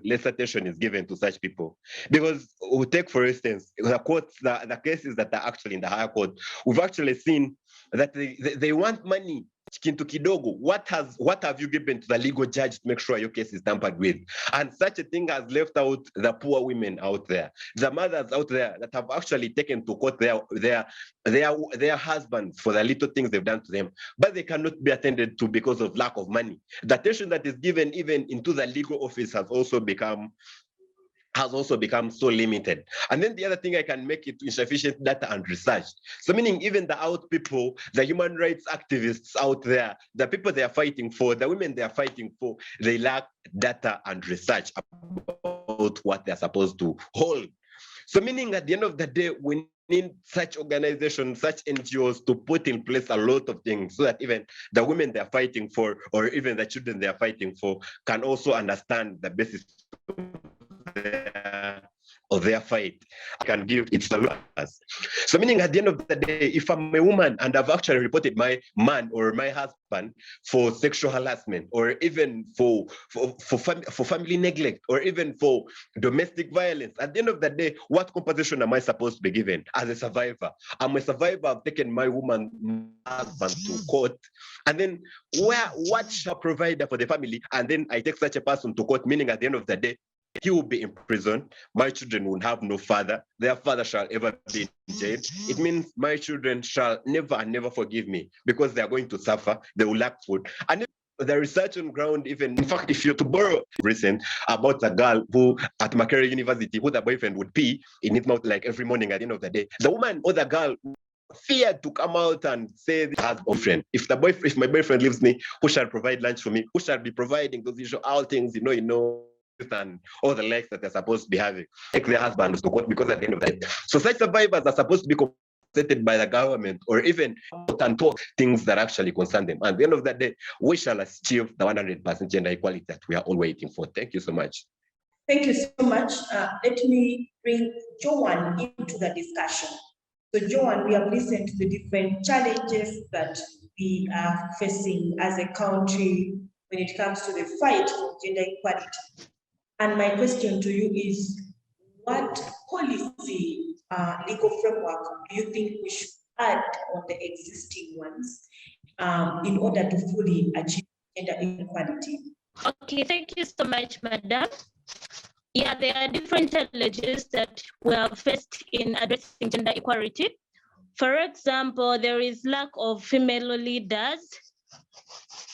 less attention is given to such people. Because we'll take, for instance, the cases that are actually in the higher court, we've actually seen that they want money kintu kidogo, what have you given to the legal judge to make sure your case is tampered with? And such a thing has left out the poor women out there, the mothers out there that have actually taken to court their husbands for the little things they've done to them, but they cannot be attended to because of lack of money. The attention that is given even into the legal office has also become so limited. And then the other thing I can make it insufficient data and research. So meaning even the out people, the human rights activists out there, the people they are fighting for, the women they are fighting for, they lack data and research about what they're supposed to hold. So meaning at the end of the day, we need such organizations, such NGOs to put in place a lot of things so that even the women they're fighting for, or even the children they're fighting for, can also understand the basis of their fight. I can give its solutions. So meaning at the end of the day, if I'm a woman and I've actually reported my man or my husband for sexual harassment, or even for family neglect, or even for domestic violence, at the end of the day, what compensation am I supposed to be given as a survivor? I'm a survivor, I've taken my husband to court, and then what shall provide for the family? And then I take such a person to court, meaning at the end of the day, he will be in prison. My children will have no father. Their father shall ever be in jail. It means my children shall never forgive me because they are going to suffer. They will lack food. And the research on ground, even in fact, if you're to borrow recent about a girl who at Kabale University, who the boyfriend would pee in his mouth like every morning at the end of the day, the woman or the girl feared to come out and say this has boyfriend. If my boyfriend leaves me, who shall provide lunch for me? Who shall be providing those usual outings, and all the likes that they're supposed to be having? Take their husbands to court because at the end of the day, so such survivors are supposed to be compensated by the government, or even and talk things that actually concern them. And at the end of the day, we shall achieve the 100% gender equality that we are all waiting for. Thank you so much.
Thank you so much. Let me bring Joan into the discussion. So Joan, we have listened to the different challenges that we are facing as a country when it comes to the fight for gender equality. And my question to you is, what policy legal framework do you think we should add on the existing ones in order to fully achieve gender equality?
Okay, thank you so much, Madam. Yeah, there are different challenges that we have faced in addressing gender equality. For example, there is lack of female leaders.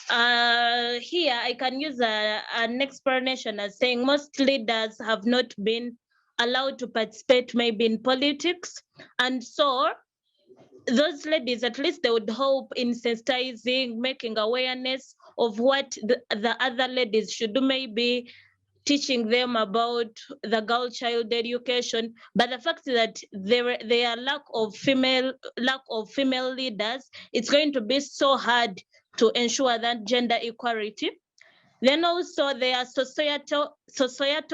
Here, I can use an explanation as saying most leaders have not been allowed to participate maybe in politics. And so those ladies, at least they would hope in sensitizing, making awareness of what the other ladies should do, maybe teaching them about the girl child education. But the fact that there are lack of female leaders, it's going to be so hard to ensure that gender equality. Then also there are societal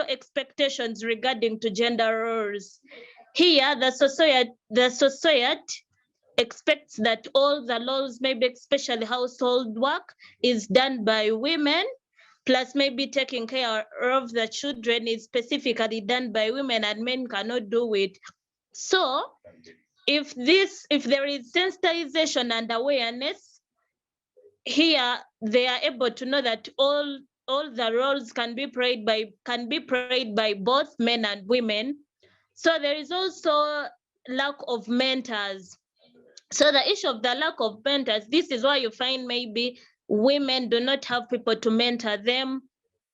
expectations regarding to gender roles. Here, the society expects that all the laws, maybe especially household work, is done by women, plus maybe taking care of the children is specifically done by women and men cannot do it. So if there is sensitization and awareness, here they are able to know that all the roles can be played by both men and women. So there is also lack of mentors. So the issue of the lack of mentors, this is why you find maybe women do not have people to mentor them.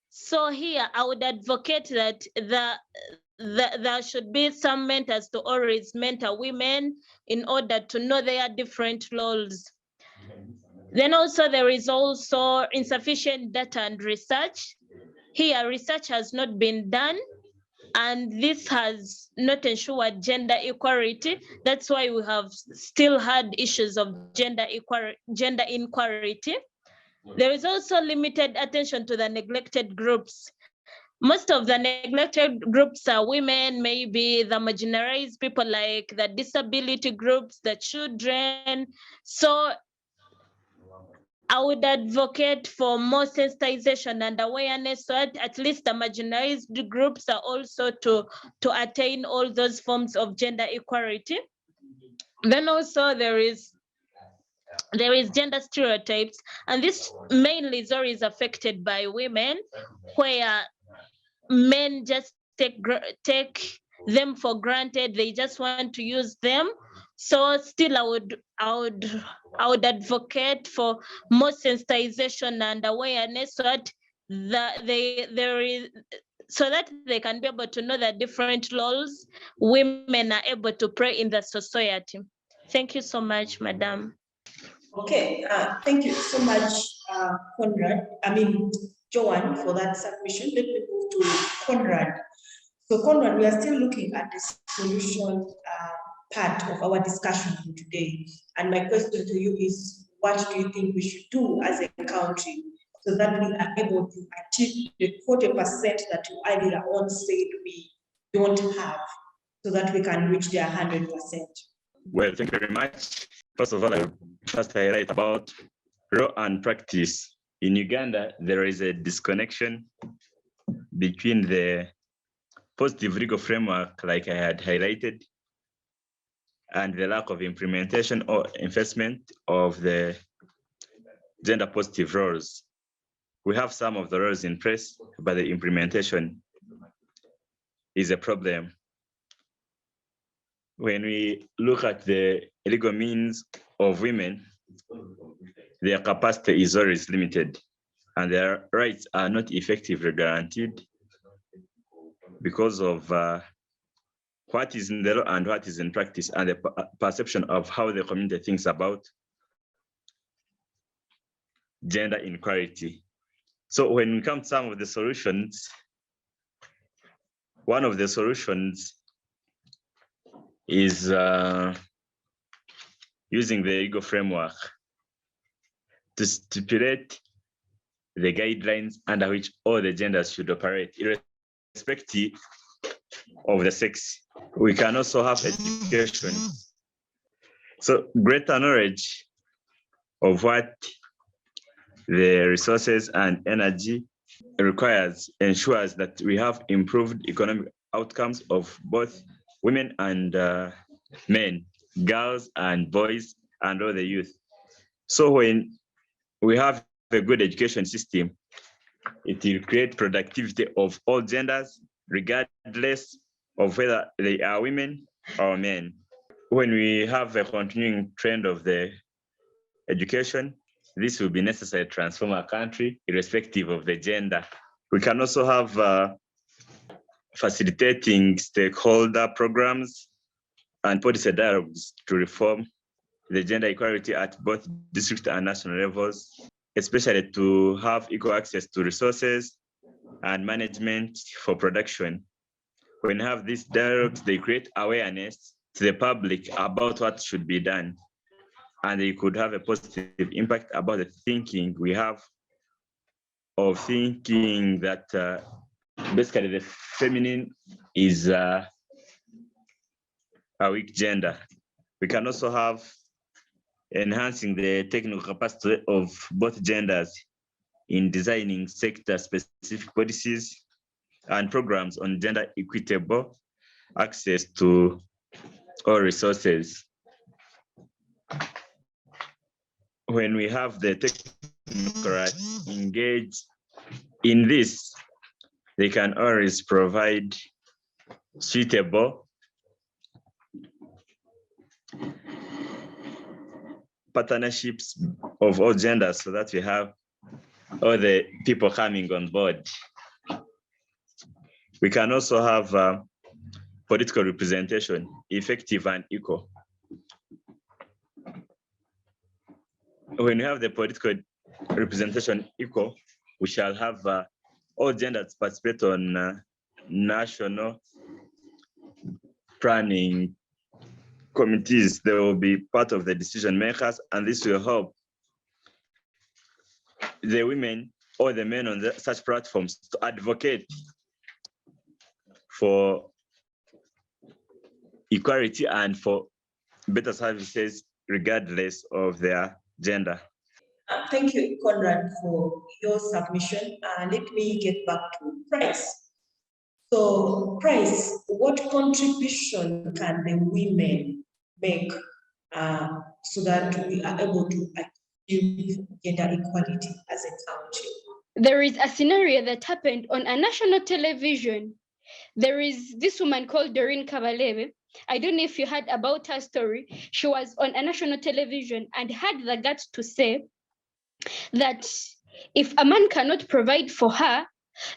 So here I would advocate that there should be some mentors to always mentor women in order to know their different roles. Then also there is also insufficient data and research. Here research has not been done, and this has not ensured gender equality. That's why we have still had issues of gender inequality. There is also limited attention to the neglected groups. Most of the neglected groups are women, maybe the marginalized people like the disability groups, the children. So I would advocate for more sensitization and awareness so that at least the marginalized groups are also to attain all those forms of gender equality. Then also there is
there is gender stereotypes, and this mainly is affected by women, where men just take them for granted. They just want to use them. So still, I would advocate for more sensitization and awareness, so that so that they can be able to know the different roles women are able to play in the society. Thank you so much, Madam.
Okay, thank you so much, Joan, for that submission. Let me move to Conrad. So Conrad, we are still looking at the solution part of our discussion today. And my question to you is, what do you think we should do as a country so that we are able to achieve the 40% that you earlier on said we don't have, so that we can reach the 100%?
Well, thank you very much. First of all, I will first highlight about law and practice. In Uganda, there is a disconnection between the positive legal framework, like I had highlighted, and the lack of implementation or enforcement of the gender positive laws. We have some of the laws in place, but the implementation is a problem. When we look at the legal means of women, their capacity is always limited, and their rights are not effectively guaranteed because of what is in the law and what is in practice, and the perception of how the community thinks about gender inequality. So when we come to some of the solutions, one of the solutions is using the legal framework to stipulate the guidelines under which all the genders should operate, irrespective of the sex. We can also have education. So greater knowledge of what the resources and energy requires ensures that we have improved economic outcomes of both women and men, girls and boys, and all the youth. So when we have a good education system, it will create productivity of all genders, regardless of whether they are women or men. When we have a continuing trend of the education, this will be necessary to transform our country, irrespective of the gender. We can also have facilitating stakeholder programs and policy dialogues to reform the gender equality at both district and national levels, especially to have equal access to resources and management for production. When you have these dialogues, they create awareness to the public about what should be done, and they could have a positive impact about the thinking we have of thinking that basically the feminine is a weak gender. We can also have enhancing the technical capacity of both genders in designing sector-specific policies and programs on gender equitable access to all resources. When we have the technocrats engaged in this, they can always provide suitable partnerships of all genders so that we have all the people coming on board. We can also have political representation, effective and equal. When we have the political representation equal, we shall have all genders participate on national planning committees. They will be part of the decision makers, and this will help the women or the men on such platforms to advocate for equality and for better services regardless of their gender.
Thank you, Conrad, for your submission. Let me get back to Prize. So, Prize, what contribution can the women make so that we are able to achieve gender equality as a country.
There is a scenario that happened on a national television. There is this woman called Doreen Kabale. I don't know if you heard about her story. She was on a national television and had the guts to say that if a man cannot provide for her,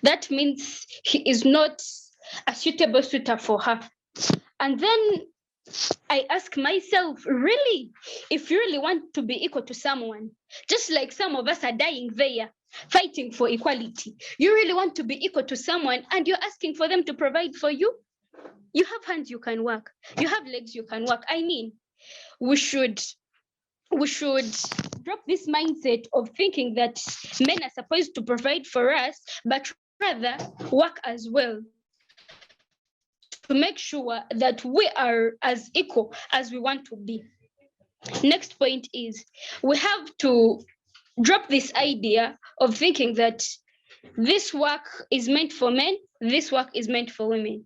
that means he is not a suitable suitor for her. And then I ask myself, really, if you really want to be equal to someone, just like some of us are dying there, fighting for equality, you really want to be equal to someone and you're asking for them to provide for you? You have hands, you can work. You have legs, you can work. I mean, we should drop this mindset of thinking that men are supposed to provide for us, but rather work as well to make sure that we are as equal as we want to be. Next point is we have to drop this idea of thinking that this work is meant for men, this work is meant for women.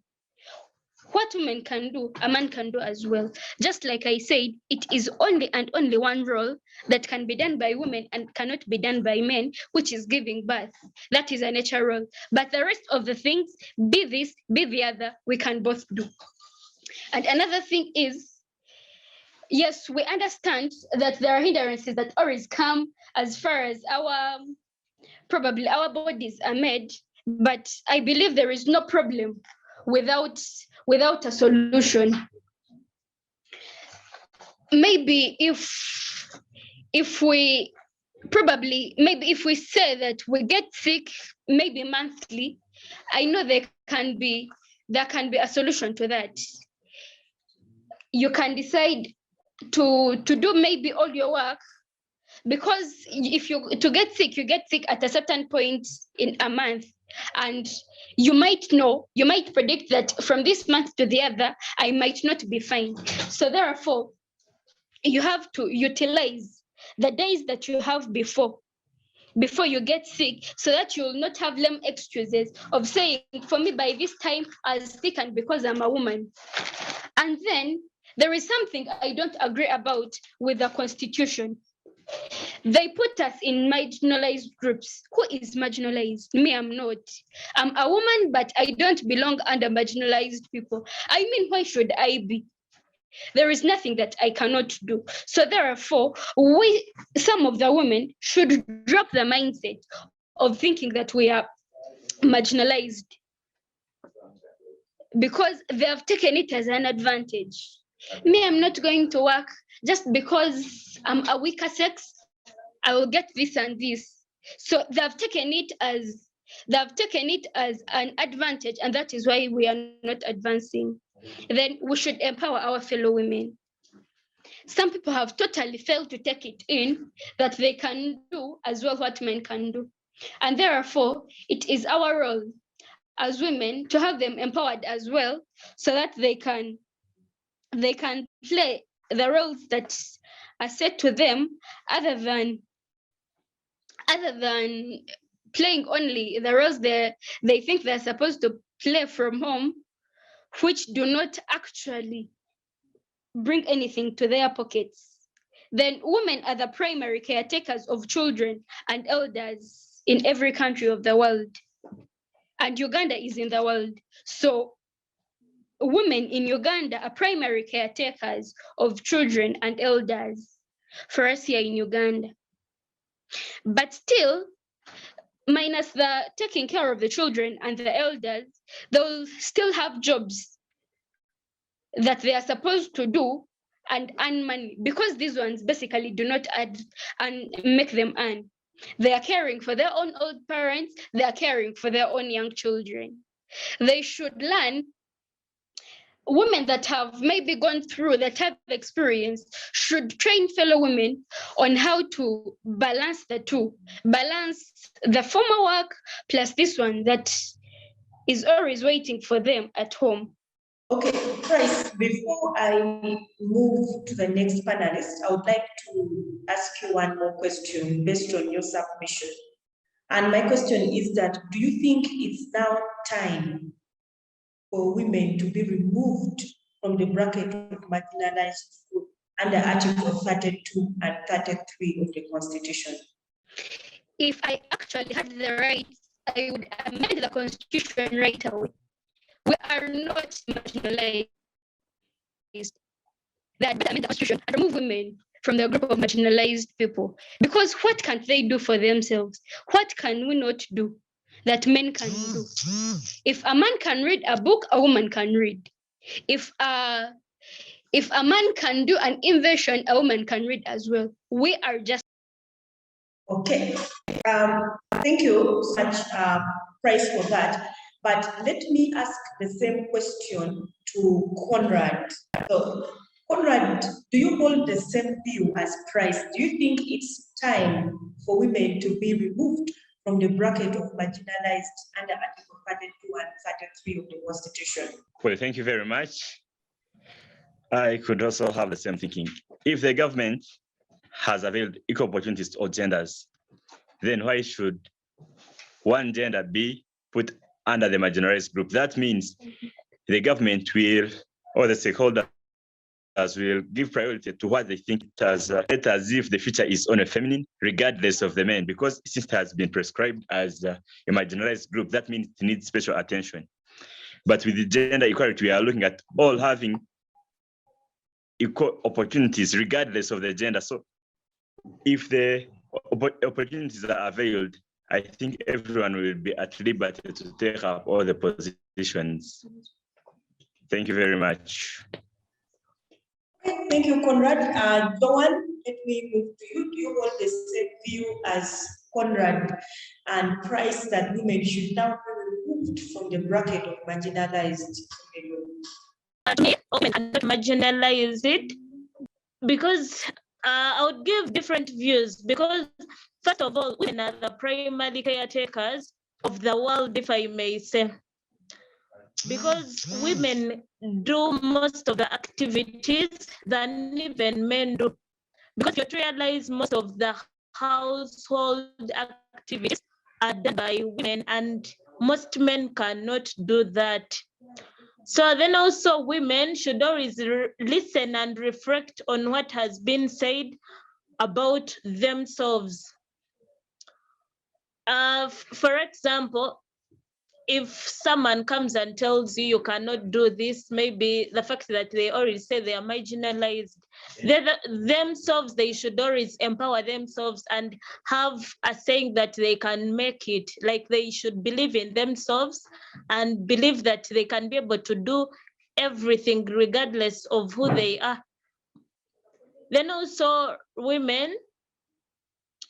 What women can do, a man can do as well. Just like I said, it is only and only one role that can be done by women and cannot be done by men, which is giving birth. That is a natural role. But the rest of the things, be this, be the other, we can both do. And another thing is, yes, we understand that there are hindrances that always come as far as probably our bodies are made, but I believe there is no problem without a solution. Maybe if we say that we get sick maybe monthly, I know there can be a solution to that. You can decide to do maybe all your work, because if you get sick at a certain point in a month, and you might predict that from this month to the other, I might not be fine. So therefore, you have to utilize the days that you have before you get sick, so that you will not have lame excuses of saying, for me, by this time I was sick and because I'm a woman. And then there is something I don't agree about with the Constitution. They put us in marginalized groups. Who is marginalized? Me, I'm not. I'm a woman, but I don't belong under marginalized people. I mean, why should I be? There is nothing that I cannot do. So therefore, some of the women should drop the mindset of thinking that we are marginalized, because they have taken it as an advantage. Me, I'm not going to work just because I'm a weaker sex. I will get this and this. So they've taken it as an advantage, and that is why we are not advancing. Then we should empower our fellow women. Some people have totally failed to take it in that they can do as well what men can do. And therefore, it is our role as women to have them empowered as well, so that they can play the roles that are set to them, other than playing only the roles they think they're supposed to play from home, which do not actually bring anything to their pockets. Then women are the primary caretakers of children and elders in every country of the world. And Uganda is in the world. So women in Uganda are primary caretakers of children and elders for us here in Uganda. But still, minus the taking care of the children and the elders, they'll still have jobs that they are supposed to do and earn money, because these ones basically do not add and make them earn. They are caring for their own old parents, they are caring for their own young children. They should learn. Women that have maybe gone through that type of experience should train fellow women on how to balance the two, balance the former work plus this one that is always waiting for them at home.
Okay, Price, before I move to the next panelist, I would like to ask you one more question based on your submission. And my question is that, do you think it's now time for women to be removed from the bracket of marginalized group under Article 32 and 33 of the Constitution?
If I actually had the rights, I would amend the Constitution right away. We are not marginalized. That better amend the Constitution and remove women from the group of marginalized people. Because what can they do for themselves? What can we not do that men can do? If a man can read a book, a woman can read. If a man can do an invention, a woman can read as well. We are just.
Okay. Thank you so much, Price, for that. But let me ask the same question to Conrad. So, Conrad, do you hold the same view as Price? Do you think it's time for women to be removed from the bracket of marginalized under Article 32 and 33 of the Constitution?
Well, thank you very much. I could also have the same thinking. If the government has availed equal opportunities to all genders, then why should one gender be put under the marginalized group? That means the government will, or the stakeholders will give priority to what they think as if the future is on a feminine, regardless of the men, because since it has been prescribed as a marginalized group, that means it needs special attention. But with the gender equality, we are looking at all having equal opportunities regardless of the gender. So if the opportunities are availed, I think everyone will be at liberty to take up all the positions. Thank you very much.
Thank you, Conrad. Joan, let me move to you. Do you hold the same view as Conrad and Price that women should now be removed from the bracket of marginalized?
Me, women are not marginalized because I would give different views, because first of all, women are the primary caretakers of the world, if I may say, because women do most of the activities than even men do. Because you realize most of the household activities are done by women, and most men cannot do that. So then also women should always listen and reflect on what has been said about themselves. For example, if someone comes and tells you you cannot do this, maybe the fact that they already say they are marginalized, themselves, they should always empower themselves and have a saying that they can make it. Like they should believe in themselves and believe that they can be able to do everything regardless of who they are. Then also women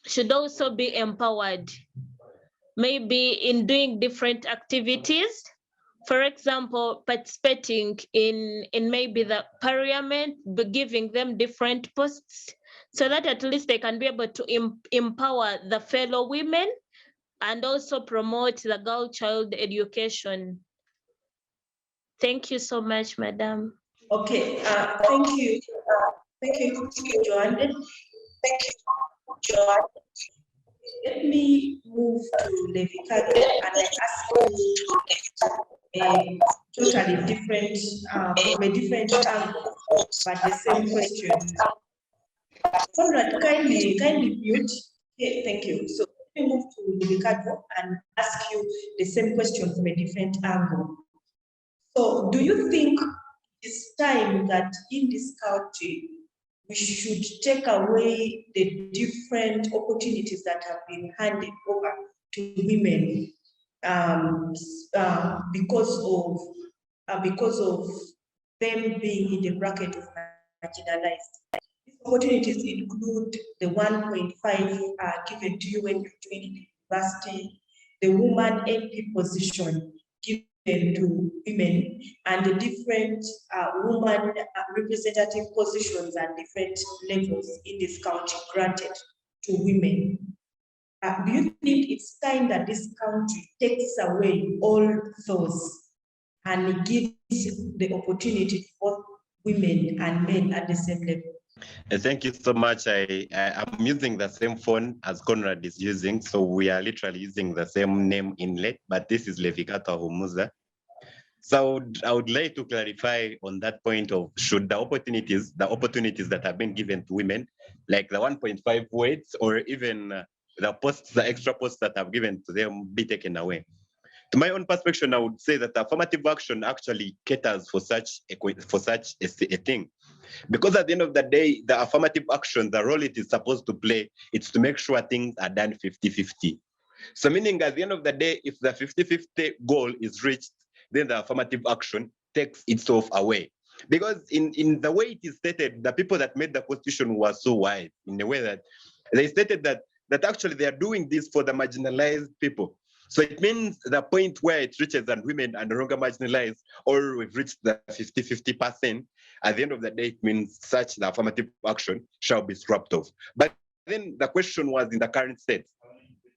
should also be empowered, maybe in doing different activities. For example, participating in maybe the parliament, but giving them different posts so that at least they can be able to empower the fellow women and also promote the girl child education. Thank you so much, Madam.
Okay, thank you. Thank you, Joan. Thank you, Joan. Let me move to Levicato and I ask you a totally different, from a different angle, but the same question. Conrad, kindly mute. Okay, thank you. So let me move to Levicato and ask you the same question from a different angle. So do you think it's time that in this country, we should take away the different opportunities that have been handed over to women because of them being in the bracket of marginalized? These opportunities include the 1.5 given to you when you join the university, the woman MP position given to women, and the different woman representative positions at different levels in this country granted to women. Do you think it's time that this country takes away all those and gives the opportunity for women and men at the same level?
Thank you so much. I'm using the same phone as Conrad is using, so we are literally using the same name inlet, but this is Levicato Ahumuza. So I would like to clarify on that point of should the opportunities that have been given to women, like the 1.5 weights or even the extra posts that have given to them be taken away. To my own perspective, I would say that affirmative action actually caters for such a thing. Because at the end of the day, the affirmative action, the role it is supposed to play, it's to make sure things are done 50-50. So meaning at the end of the day, if the 50-50 goal is reached, then the affirmative action takes itself away. Because in the way it is stated, the people that made the constitution were so wise in a way that they stated that actually they are doing this for the marginalized people. So it means the point where it reaches and women are no longer marginalized, or we've reached the 50-50%, at the end of the day, it means such the affirmative action shall be scrapped off. But then the question was in the current state.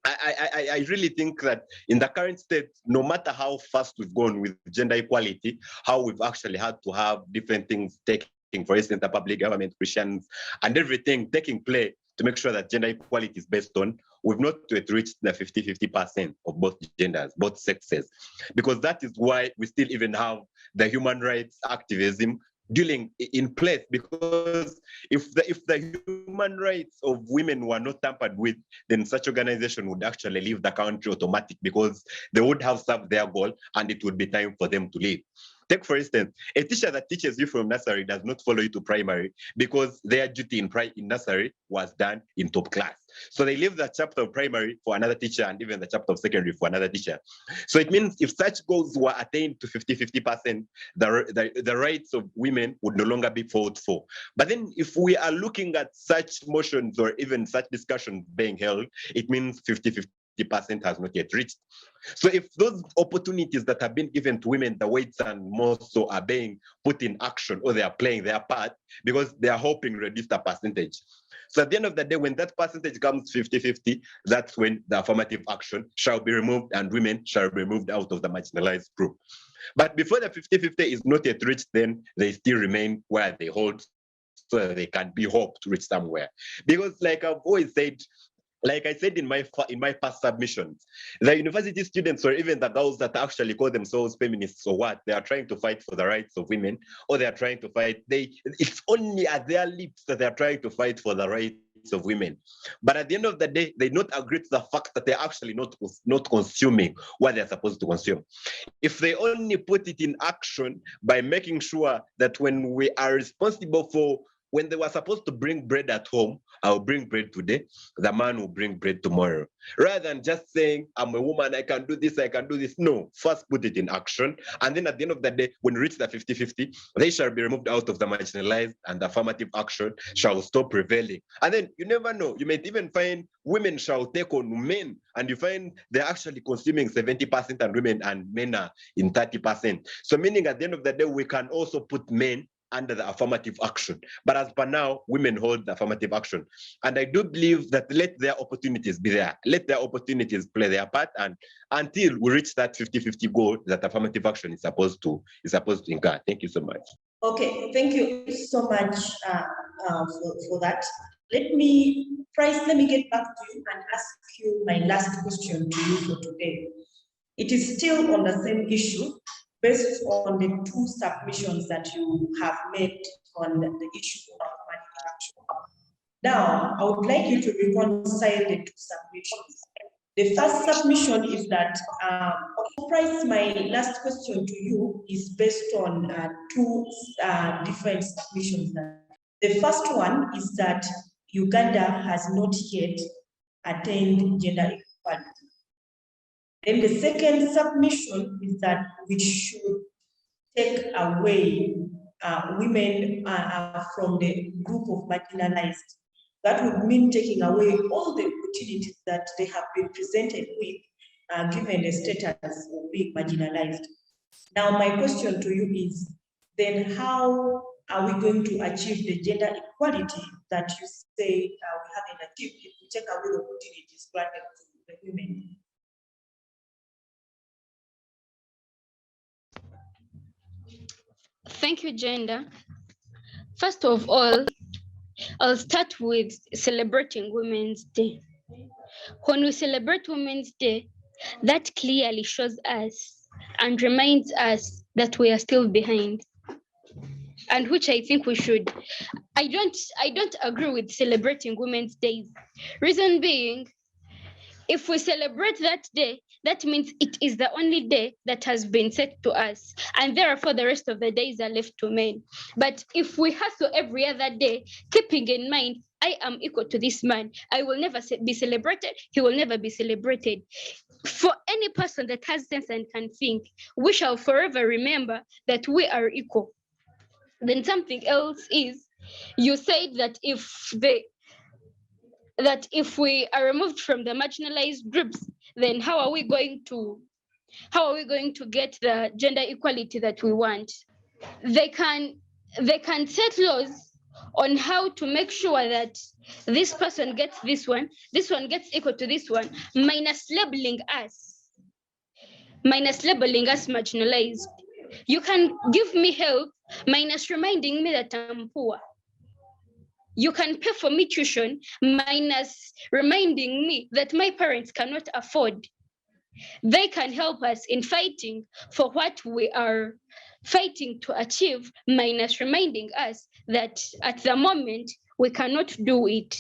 I really think that in the current state, no matter how fast we've gone with gender equality, how we've actually had to have different things taking, for instance, the public government, Christians, and everything taking place to make sure that gender equality is based on, we've not yet reached the 50-50% of both genders, both sexes, because that is why we still even have the human rights activism dealing in place, because if the human rights of women were not tampered with, then such organization would actually leave the country automatic, because they would have served their goal and it would be time for them to leave. Take, for instance, a teacher that teaches you from nursery does not follow you to primary because their duty in nursery was done in top class. So they leave the chapter of primary for another teacher and even the chapter of secondary for another teacher. So it means if such goals were attained to 50-50%, the rights of women would no longer be fought for. But then if we are looking at such motions or even such discussions being held, it means 50-50% has not yet reached. So if those opportunities that have been given to women, the weights and more so, are being put in action, or they are playing their part because they are hoping to reduce the percentage. So at the end of the day, when that percentage comes 50-50, that's when the affirmative action shall be removed and women shall be removed out of the marginalized group. But before the 50-50 is not yet reached, then they still remain where they hold, so that they can be hoped to reach somewhere. Because like I've always said, like I said in my past submissions, the university students or even the girls that actually call themselves feminists or what, they are trying to fight for the rights of women, or they are trying to fight, it's only at their lips that they are trying to fight for the rights of women. But at the end of the day, they not agree to the fact that they're actually not consuming what they're supposed to consume. If they only put it in action by making sure that when we are responsible for, when they were supposed to bring bread at home, I'll bring bread today, the man will bring bread tomorrow. Rather than just saying, I'm a woman, I can do this, I can do this. No, first put it in action. And then at the end of the day, when we reach the 50-50, they shall be removed out of the marginalized and the affirmative action shall stop prevailing. And then you never know, you might even find women shall take on men, and you find they're actually consuming 70% and women and men are in 30%. So meaning at the end of the day, we can also put men under the affirmative action. But as per now, women hold the affirmative action. And I do believe that let their opportunities be there. Let their opportunities play their part, and until we reach that 50-50 goal that affirmative action is supposed to incur. Thank you so much.
Okay, thank you so much for that. Let me get back to you and ask you my last question to you for today. It is still on the same issue, based on the two submissions that you have made on the issue of manufacturing. Now, I would like you to reconcile the two submissions. The first submission is that, Price, my last question to you is based on two different submissions. The first one is that Uganda has not yet attained gender equality. Then the second submission is that we should take away women from the group of marginalized. That would mean taking away all the opportunities that they have been presented with, given the status of being marginalized. Now, my question to you is, then how are we going to achieve the gender equality that you say we haven't achieved if we take away the opportunities granted to the women?
Thank you, Gender. First of all, I'll start with celebrating Women's Day. When we celebrate Women's Day, that clearly shows us and reminds us that we are still behind, and which I think we should. I don't agree with celebrating Women's Days. Reason being, if we celebrate that day, that means it is the only day that has been set to us, and therefore the rest of the days are left to men. But if we hustle every other day, keeping in mind, I am equal to this man, I will never be celebrated, he will never be celebrated. For any person that has sense and can think, we shall forever remember that we are equal. Then something else is, you said that if we are removed from the marginalized groups, then how are we going to get the gender equality that we want? They can set laws on how to make sure that this person gets this one gets equal to this one, minus labeling us marginalized. You can give me help minus reminding me that I'm poor. You can pay for me tuition minus reminding me that my parents cannot afford. They can help us in fighting for what we are fighting to achieve, minus reminding us that at the moment we cannot do it.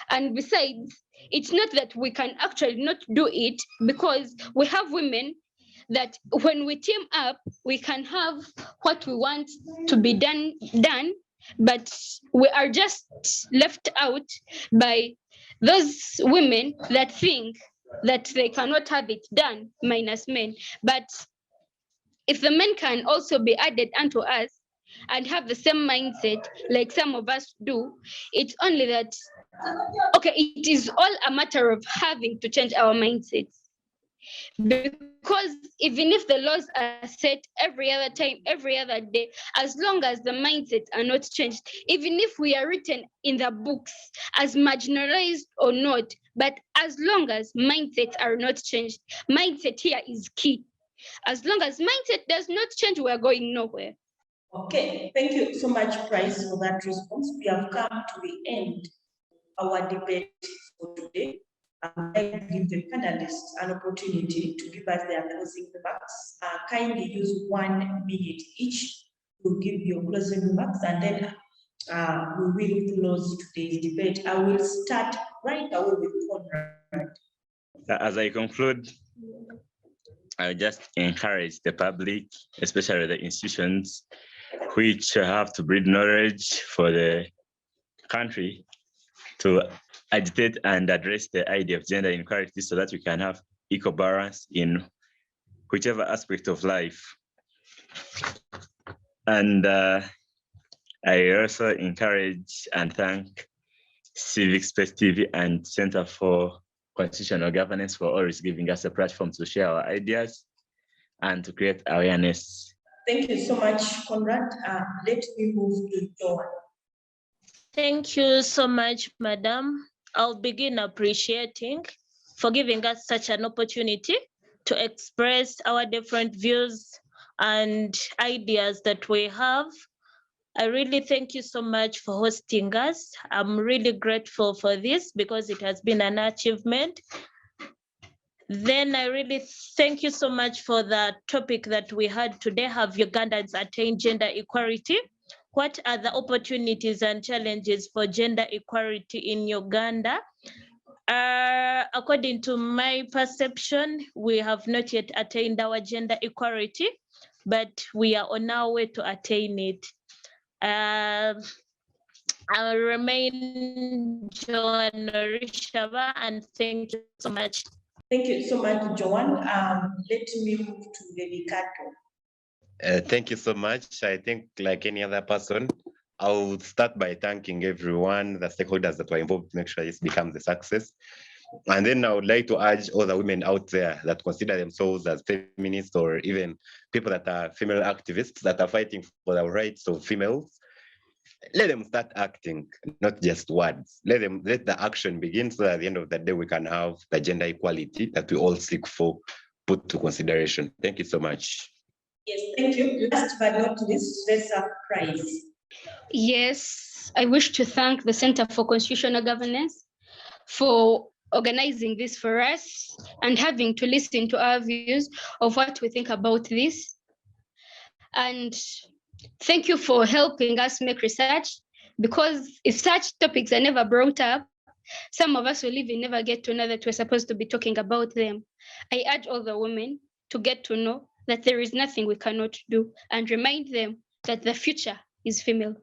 And besides, it's not that we can actually not do it, because we have women that when we team up, we can have what we want to be done, but we are just left out by those women that think that they cannot have it done, minus men. But if the men can also be added unto us and have the same mindset like some of us do, it's only that, okay, it is all a matter of having to change our mindsets. Because even if the laws are set every other time, every other day, as long as the mindsets are not changed, even if we are written in the books as marginalized or not, but as long as mindsets are not changed, mindset here is key. As long as mindset does not change, we are going nowhere.
Okay, thank you so much, Price, for that response. We have come to the end of our debate for today. I give the panelists an opportunity to give us their closing remarks. Kindly use 1 minute each to give your closing remarks, and then we will close today's debate. I will start right away with Conrad.
As I conclude, I just encourage the public, especially the institutions, which have to breed knowledge for the country, to agitate and address the idea of gender inequality so that we can have equal balance in whichever aspect of life. And I also encourage and thank Civic Space TV and Center for Constitutional Governance for always giving us a platform to share our ideas and to create awareness.
Thank you so much, Conrad. Let me move to Joan.
Thank you so much, Madam. I'll begin appreciating for giving us such an opportunity to express our different views and ideas that we have. I really thank you so much for hosting us. I'm really grateful for this because it has been an achievement. Then I really thank you so much for the topic that we had today, have Ugandans attained gender equality? What are the opportunities and challenges for gender equality in Uganda? According to my perception, we have not yet attained our gender equality, but we are on our way to attain it. I'll remain Joan Orishaba, and thank you so much.
Thank you so much, Joan. Let me move to Levicato.
Thank you so much. I think, like any other person, I would start by thanking everyone, the stakeholders that were involved to make sure this becomes a success. And then I would like to urge all the women out there that consider themselves as feminists, or even people that are female activists that are fighting for the rights of females. Let them start acting, not just words. Let the action begin, so that at the end of the day, we can have the gender equality that we all seek for put to consideration. Thank you so much.
Yes, thank you. Last but not least, let's have Prize.
Yes, I wish to thank the Center for Constitutional Governance for organizing this for us and having to listen to our views of what we think about this. And thank you for helping us make research, because if such topics are never brought up, some of us will even never get to know that we're supposed to be talking about them. I urge all the women to get to know that there is nothing we cannot do, and remind them that the future is female.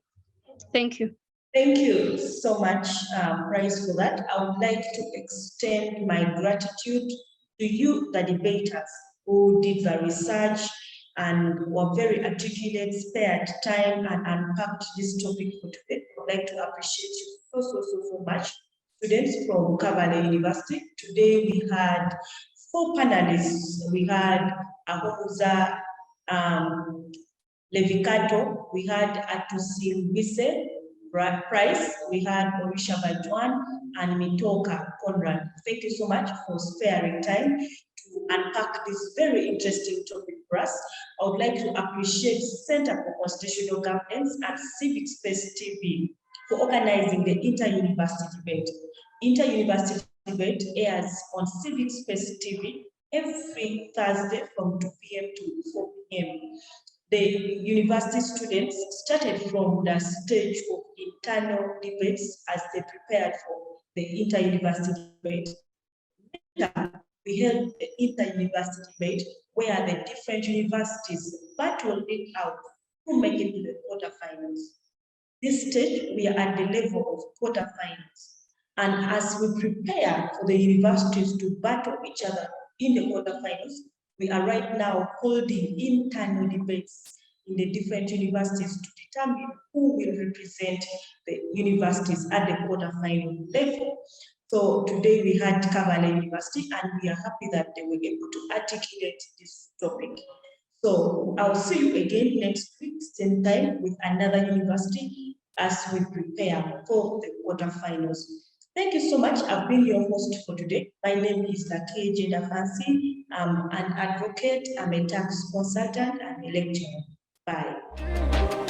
Thank you.
Thank you so much, Prize, for that. I would like to extend my gratitude to you, the debaters, who did the research and were very articulate, spared time, and unpacked this topic for today. I would like to appreciate you so much. Students from Kabale University. Today we had 4 panelists. We had Ahumuza Levicato, we had Atusingwize, Prize, we had Orishaba Joan, and Mitooka Ronald. Thank you so much for sparing time to unpack this very interesting topic for us. I would like to appreciate Center for Constitutional Governance and Civic Space TV for organizing the Inter-University debate. Inter-University debate airs on Civic Space TV every Thursday from 2 p.m. to 4 p.m. The university students started from the stage of internal debates as they prepared for the inter-university debate. We held the inter-university debate where the different universities battled it out to make it to the quarterfinals. This stage, we are at the level of quarterfinals. And as we prepare for the universities to battle each other in the quarterfinals, we are right now holding internal debates in the different universities to determine who will represent the universities at the quarterfinal level. So today we had Kabale University, and we are happy that they were able to articulate this topic. So I'll see you again next week, same time, with another university as we prepare for the quarterfinals. Thank you so much. I've been your host for today. My name is Lake Gender Fancy. I'm an advocate, I'm a tax consultant, and a lecturer. Bye.